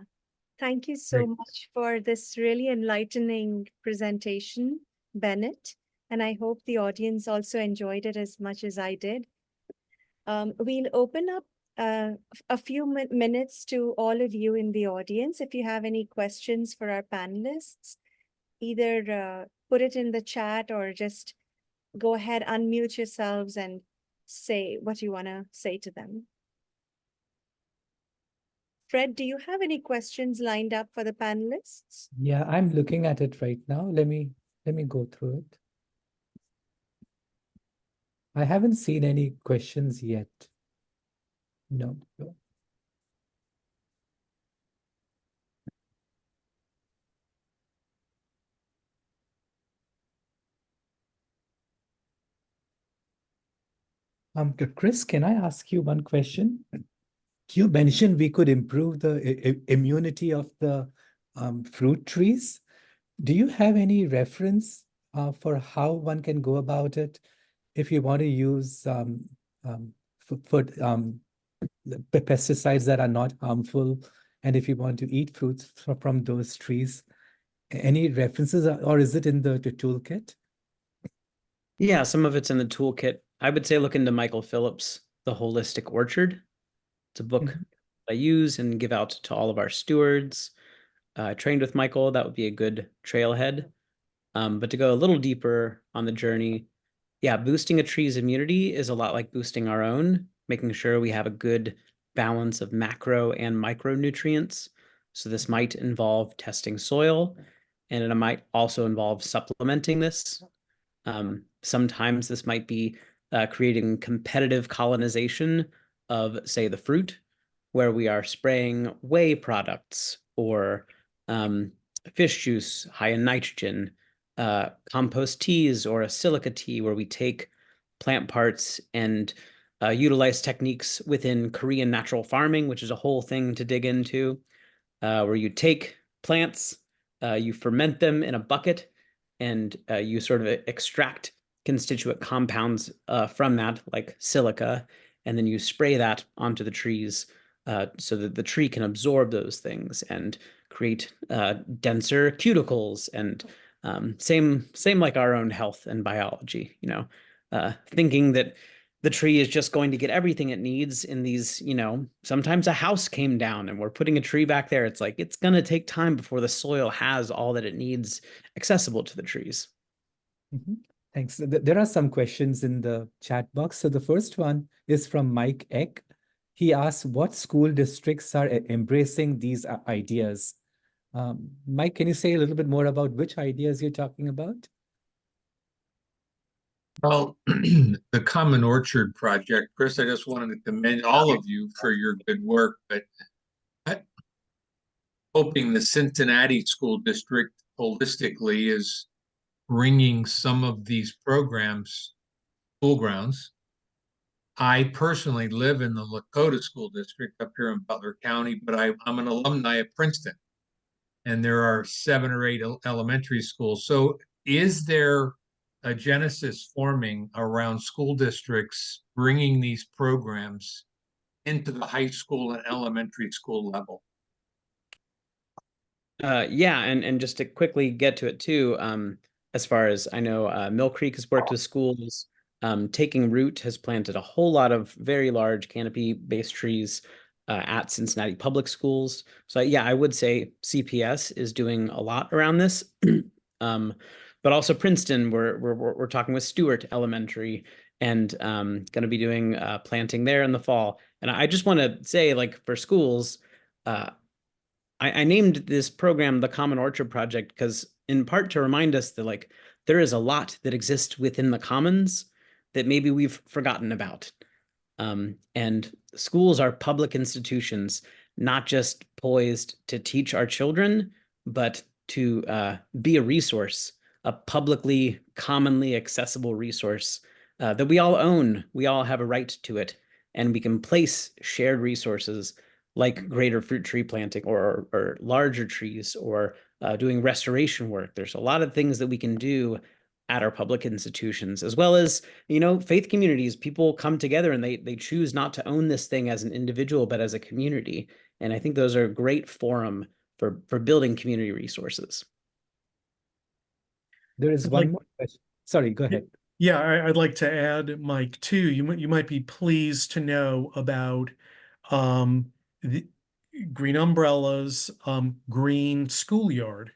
Thank you so Great. much for this really enlightening presentation, Bennett. And I hope the audience also enjoyed it as much as I did. We'll open up a few minutes to all of you in the audience. If you have any questions for our panelists, either put it in the chat or just go ahead, unmute yourselves and say what you want to say to them. Fred, do you have any questions lined up for the panelists? Yeah, I'm looking at it right now. Let me go through it. I haven't seen any questions yet. No. Chris, can I ask you one question? You mentioned we could improve the immunity of the fruit trees. Do you have any reference for how one can go about it if you want to use pesticides that are not harmful, and if you want to eat fruits from those trees? Any references, or is it in the toolkit? Yeah, some of it's in the toolkit. I would say look into Michael Phillips' The Holistic Orchard. It's a book I use and give out to all of our stewards. Trained with Michael, that would be a good trailhead. But to go a little deeper on the journey, yeah, boosting a tree's immunity is a lot like boosting our own, making sure we have a good balance of macro and micronutrients. So this might involve testing soil, and it might also involve supplementing this. Sometimes this might be creating competitive colonization of, say, the fruit, where we are spraying whey products or fish juice high in nitrogen, compost teas or a silica tea, where we take plant parts and utilize techniques within Korean natural farming, which is a whole thing to dig into, where you take plants, you ferment them in a bucket, and you sort of extract constituent compounds from that, like silica, and then you spray that onto the trees so that the tree can absorb those things and create denser cuticles. And same like our own health and biology, thinking that the tree is just going to get everything it needs in these, sometimes a house came down and we're putting a tree back there. It's like, it's going to take time before the soil has all that it needs accessible to the trees. Thanks. There are some questions in the chat box. So the first one is from Mike Eck. He asks, what school districts are embracing these ideas? Mike, can you say a little bit more about which ideas you're talking about? Well, the Common Orchard Project, Chris, I just wanted to commend all of you for your good work, but I'm hoping the Cincinnati School District holistically is bringing some of these programs, school grounds. I personally live in the Lakota School District up here in Butler County, but I'm an alumni of Princeton, and there are 7 or 8 elementary schools. So is there a genesis forming around school districts bringing these programs into the high school and elementary school level? Yeah, and just to quickly get to it too, as far as I know, Mill Creek has worked with schools. Taking Root has planted a whole lot of very large canopy-based trees at Cincinnati Public Schools. So yeah, I would say CPS is doing a lot around this. But also Princeton, we're talking with Stewart Elementary and going to be doing planting there in the fall. And I just want to say, like, for schools, I named this program the Common Orchard Project because, in part, to remind us that, like, there is a lot that exists within the commons that maybe we've forgotten about. And schools are public institutions, not just poised to teach our children, but to be a resource, a publicly, commonly accessible resource that we all own. We all have a right to it, and we can place shared resources like greater fruit tree planting or larger trees or doing restoration work. There's a lot of things that we can do at our public institutions, as well as, you know, faith communities. People come together and they choose not to own this thing as an individual, but as a community. And I think those are a great forum for building community resources. There is I'd one like- more question. Sorry, go ahead. Yeah, I'd like to add, Mike, too. You might be pleased to know about the Green Umbrellas Green Schoolyard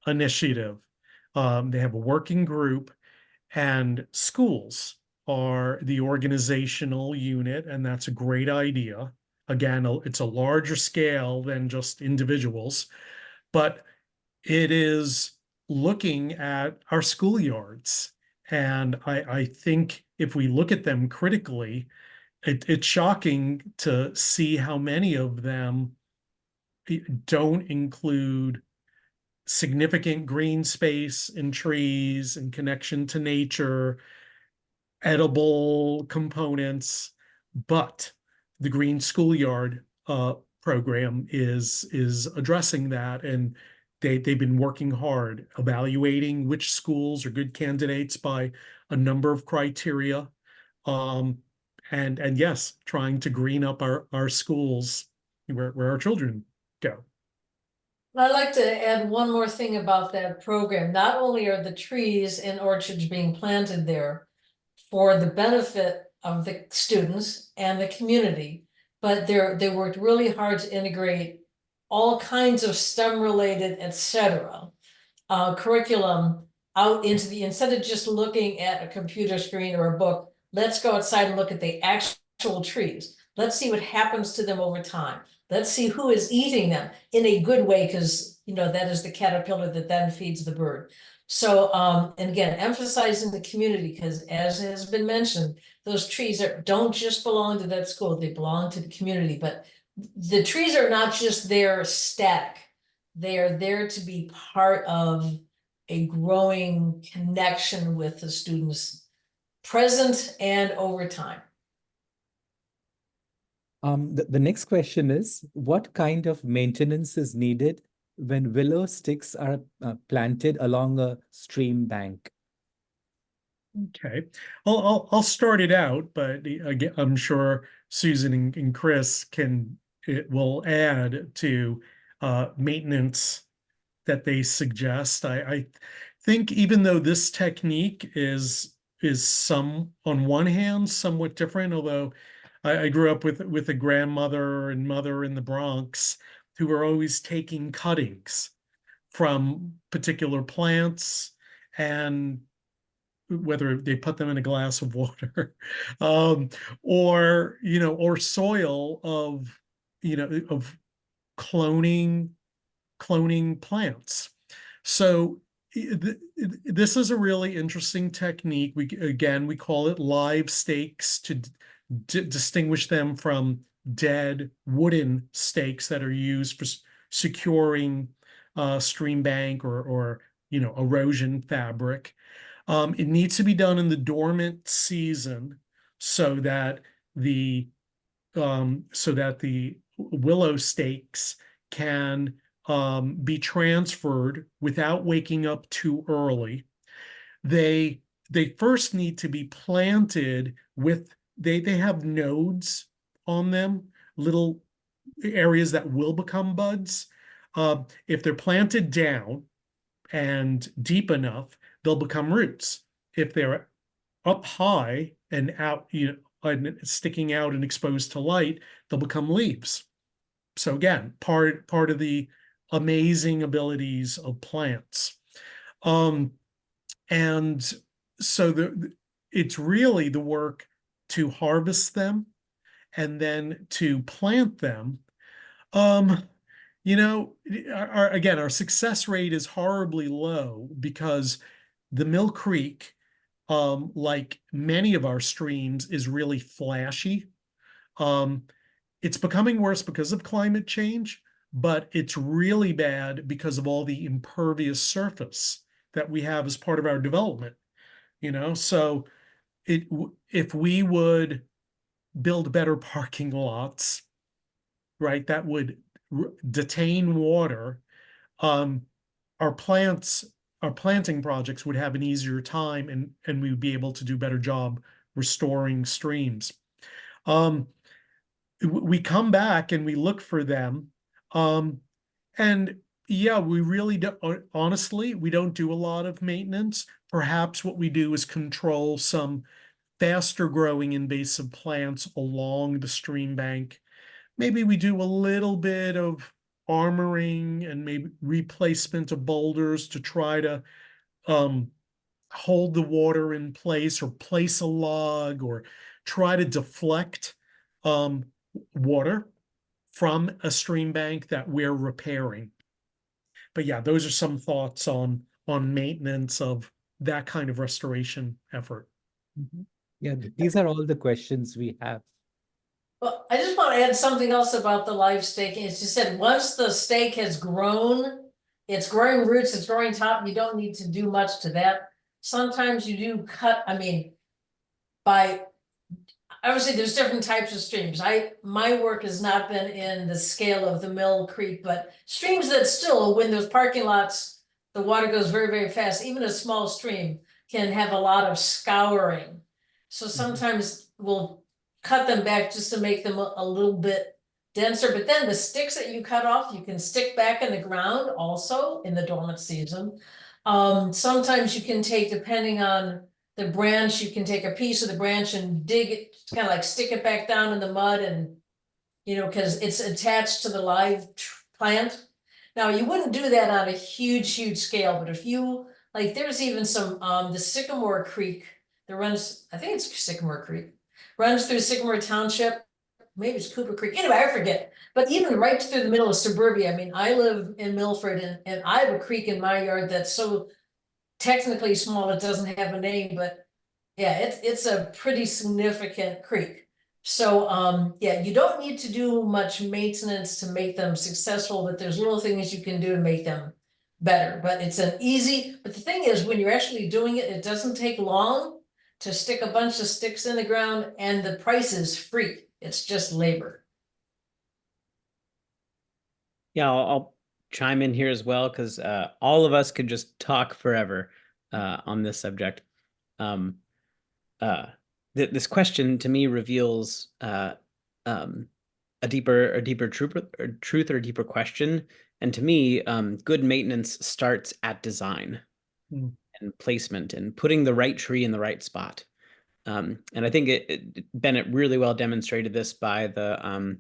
initiative. They have a working group, and schools are the organizational unit, and that's a great idea. Again, it's a larger scale than just individuals, but it is looking at our schoolyards. And I think if we look at them critically, it's shocking to see how many of them don't include significant green space and trees and connection to nature, edible components. But the Green Schoolyard program is addressing that, and they've been working hard evaluating which schools are good candidates by a number of criteria, and yes, trying to green up our schools where our children go. I'd like to add one more thing about that program. Not only are the trees and orchards being planted there for the benefit of the students and the community, but they worked really hard to integrate all kinds of STEM related, etc. Curriculum out into instead of just looking at a computer screen or a book, let's go outside and look at the actual trees. Let's see what happens to them over time. Let's see who is eating them in a good way, because, you know, that is the caterpillar that then feeds the bird. So, and again, emphasizing the community, because as has been mentioned, those trees don't just belong to that school, they belong to the community. But the trees are not just there static. They are there to be part of a growing connection with the students, present and over time. The next question is, what kind of maintenance is needed when willow sticks are planted along a stream bank? Okay, I'll start it out, but again, I'm sure Susan and Chris will add to maintenance that they suggest. I think even though this technique is some, on one hand, somewhat different, although I grew up with a grandmother and mother in the Bronx who were always taking cuttings from particular plants, and whether they put them in a glass of water, or, you know, or soil of, you know, of cloning plants. So this is a really interesting technique. We call it live stakes to distinguish them from dead wooden stakes that are used for securing stream bank or you know, erosion fabric. It needs to be done in the dormant season so that the willow stakes can be transferred without waking up too early. They first need to be planted with, they have nodes on them, little areas that will become buds. If they're planted down and deep enough, they'll become roots. If they're up high and out, you know, and sticking out and exposed to light, they'll become leaves. So again, part of the amazing abilities of plants. And so it's really the work to harvest them and then to plant them. You know, our success rate is horribly low because the Mill Creek, like many of our streams, is really flashy. It's becoming worse because of climate change, but it's really bad because of all the impervious surface that we have as part of our development. You know, so if we would build better parking lots, right, that would detain water. Our plants our planting projects would have an easier time, and we would be able to do a better job restoring streams. We come back and we look for them. And yeah, we really do, honestly, we don't do a lot of maintenance. Perhaps what we do is control some faster growing invasive plants along the stream bank. Maybe we do a little bit of armoring and maybe replacement of boulders to try to hold the water in place, or place a log, or try to deflect water from a stream bank that we're repairing. But yeah, those are some thoughts on maintenance of that kind of restoration effort. Yeah, these are all the questions we have. Well, I just want to add something else about the live staking. It's just said, once the stake has grown, it's growing roots, it's growing top, you don't need to do much to that. Sometimes you do cut, I mean, obviously there's different types of streams. My work has not been in the scale of the Mill Creek, but streams that still, when those parking lots, the water goes very, very fast, even a small stream can have a lot of scouring. So sometimes we'll cut them back just to make them a little bit denser, but then the sticks that you cut off, you can stick back in the ground also in the dormant season. Sometimes you can take, depending on the branch, you can take a piece of the branch and dig it, kind of like stick it back down in the mud, and, you know, because it's attached to the live plant. Now, you wouldn't do that on a huge scale, but if you, like, there's even some, the Sycamore Creek that runs, I think it's Sycamore Creek, runs through Sycamore Township. Maybe it's Cooper Creek. Anyway, I forget. But even right through the middle of suburbia, I mean, I live in Milford, and I have a creek in my yard that's so technically small it doesn't have a name, but yeah, it's a pretty significant creek. So yeah, you don't need to do much maintenance to make them successful, but there's little things you can do to make them better. But it's an easy, but the thing is, when you're actually doing it, it doesn't take long to stick a bunch of sticks in the ground, and the price is free. It's just labor. Yeah, I'll chime in here as well, because all of us could just talk forever on this subject. This question to me reveals a deeper truth or a deeper question. And to me, good maintenance starts at design and placement and putting the right tree in the right spot. And I think Bennett really well demonstrated this by the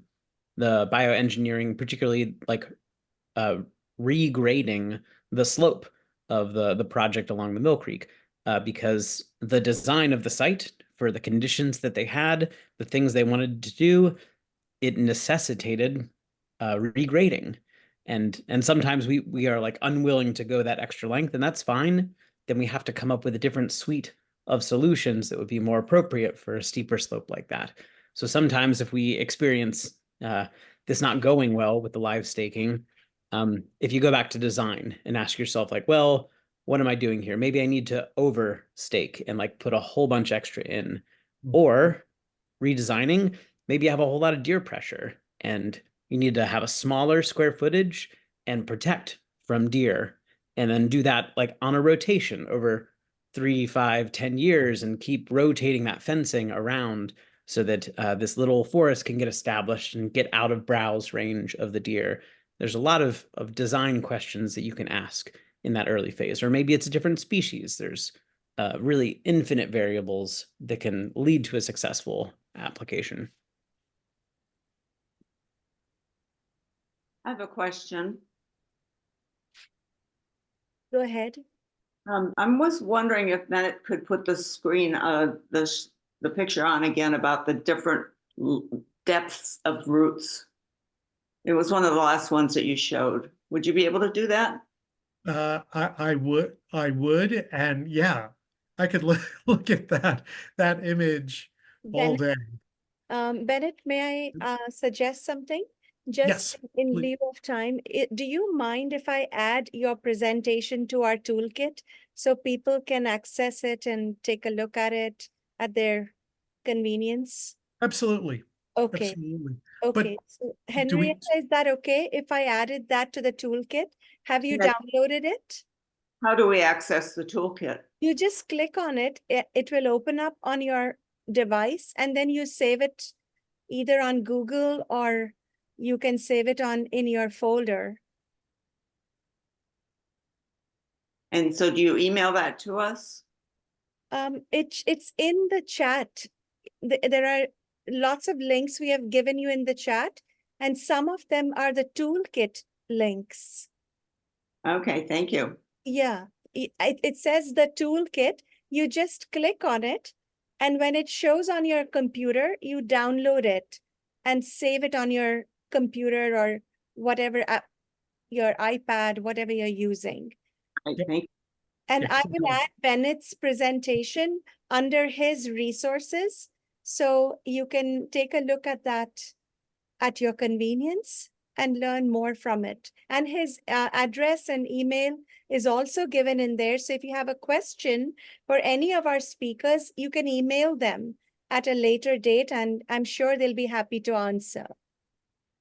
bioengineering, particularly like regrading the slope of the project along the Mill Creek, because the design of the site for the conditions that they had, the things they wanted to do, it necessitated regrading. And sometimes we are like unwilling to go that extra length, and that's fine. Then we have to come up with a different suite of solutions that would be more appropriate for a steeper slope like that. So sometimes if we experience this not going well with the live staking, if you go back to design and ask yourself like, well, what am I doing here? Maybe I need to overstake and like put a whole bunch extra in, or redesigning, maybe you have a whole lot of deer pressure and you need to have a smaller square footage and protect from deer, and then do that like on a rotation over 3, 5, 10 years and keep rotating that fencing around so that this little forest can get established and get out of browse range of the deer. There's a lot of design questions that you can ask in that early phase, or maybe it's a different species. There's really infinite variables that can lead to a successful application. I have a question. Go ahead. I was wondering if Bennett could put the screen, the picture on again about the different depths of roots. It was one of the last ones that you showed. Would you be able to do that? I would, and yeah, I could look at that image all day. Bennett, may I suggest something? Just Yes, in please. lieu of time, do you mind if I add your presentation to our toolkit so people can access it and take a look at it at their convenience? Absolutely. Okay. Absolutely. Okay. So Henrietta, is that okay if I added that to the toolkit? Have you Yes. downloaded it? How do we access the toolkit? You just click on it, it will open up on your device, and then you save it either on Google or you can save it in your folder. And so do you email that to us? It's in the chat. There are lots of links we have given you in the chat, and some of them are the toolkit links. Okay, thank you. Yeah, it says the toolkit. You just click on it, and when it shows on your computer, you download it and save it on your computer or whatever app, your iPad, whatever you're using. Right, Yep. thank you. And Yeah, I keep will going. add Bennett's presentation under his resources, so you can take a look at that at your convenience and learn more from it. And his address and email is also given in there. So if you have a question for any of our speakers, you can email them at a later date, and I'm sure they'll be happy to answer.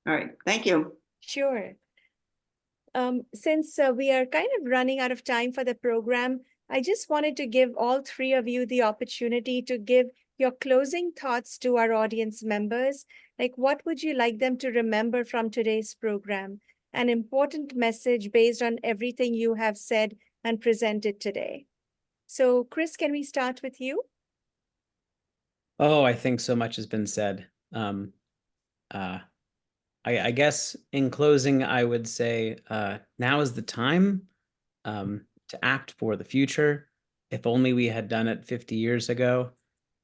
All right, thank you. Sure. Since we are kind of running out of time for the program, I just wanted to give all three of you the opportunity to give your closing thoughts to our audience members. Like, what would you like them to remember from today's program? An important message based on everything you have said and presented today. So, Chris, can we start with you? Oh, I think so much has been said. I guess in closing, I would say now is the time to act for the future. If only we had done it 50 years ago.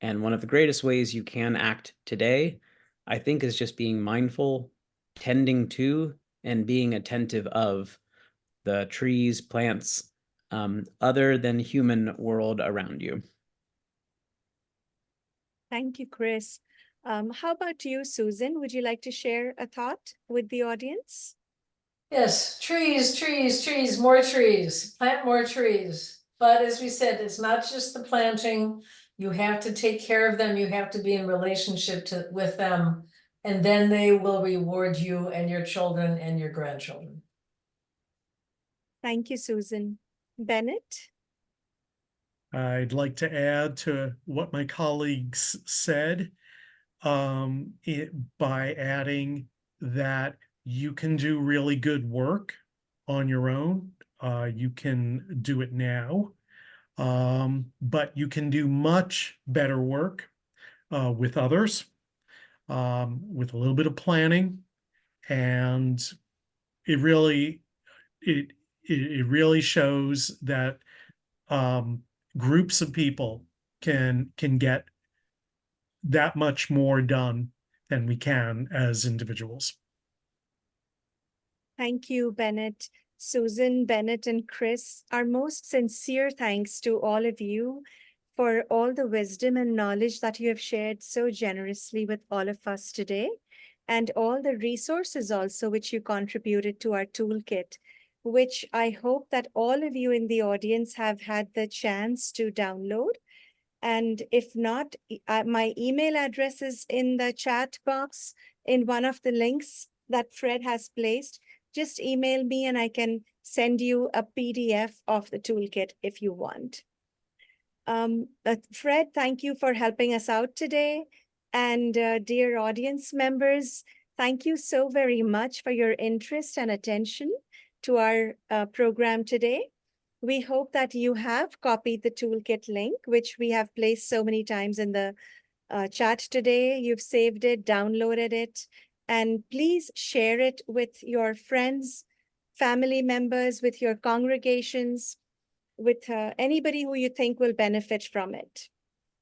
And one of the greatest ways you can act today, I think, is just being mindful, tending to, and being attentive of the trees, plants, other than human world around you. Thank you, Chris. How about you, Susan? Would you like to share a thought with the audience? Yes, trees, trees, trees, more trees, plant more trees. But as we said, it's not just the planting. You have to take care of them. You have to be in relationship with them. And then they will reward you and your children and your grandchildren. Thank you, Susan. Bennett? I'd like to add to what my colleagues said, by adding that you can do really good work on your own. You can do it now, but you can do much better work with others, with a little bit of planning, and it really shows that groups of people can get that much more done than we can as individuals. Thank you, Bennett. Susan, Bennett, and Chris, our most sincere thanks to all of you for all the wisdom and knowledge that you have shared so generously with all of us today, and all the resources also which you contributed to our toolkit, which I hope that all of you in the audience have had the chance to download. And if not, my email address is in the chat box in one of the links that Fred has placed. Just email me and I can send you a PDF of the toolkit if you want. Fred, thank you for helping us out today. And dear audience members, thank you so very much for your interest and attention to our program today. We hope that you have copied the toolkit link, which we have placed so many times in the chat today. You've saved it, downloaded it, and please share it with your friends, family members, with your congregations, with anybody who you think will benefit from it.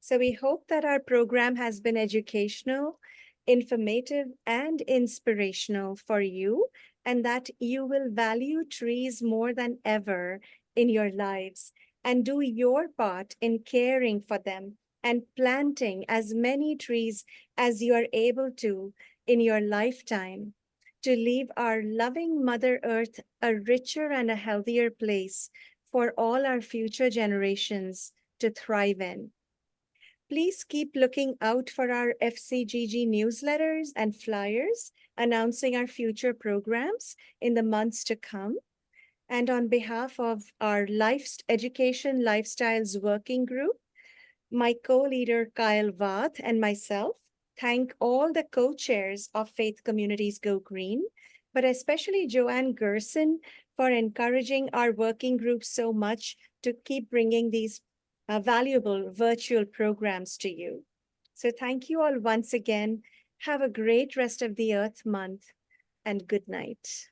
So we hope that our program has been educational, informative, and inspirational for you, and that you will value trees more than ever in your lives and do your part in caring for them and planting as many trees as you are able to in your lifetime to leave our loving Mother Earth a richer and a healthier place for all our future generations to thrive in. Please keep looking out for our FCGG newsletters and flyers announcing our future programs in the months to come. And on behalf of our Education Lifestyles Working Group, my co-leader Kyle Vath and myself thank all the co-chairs of Faith Communities Go Green, but especially Joanne Gerson for encouraging our working group so much to keep bringing these valuable virtual programs to you. So thank you all once again. Have a great rest of the Earth Month and good night.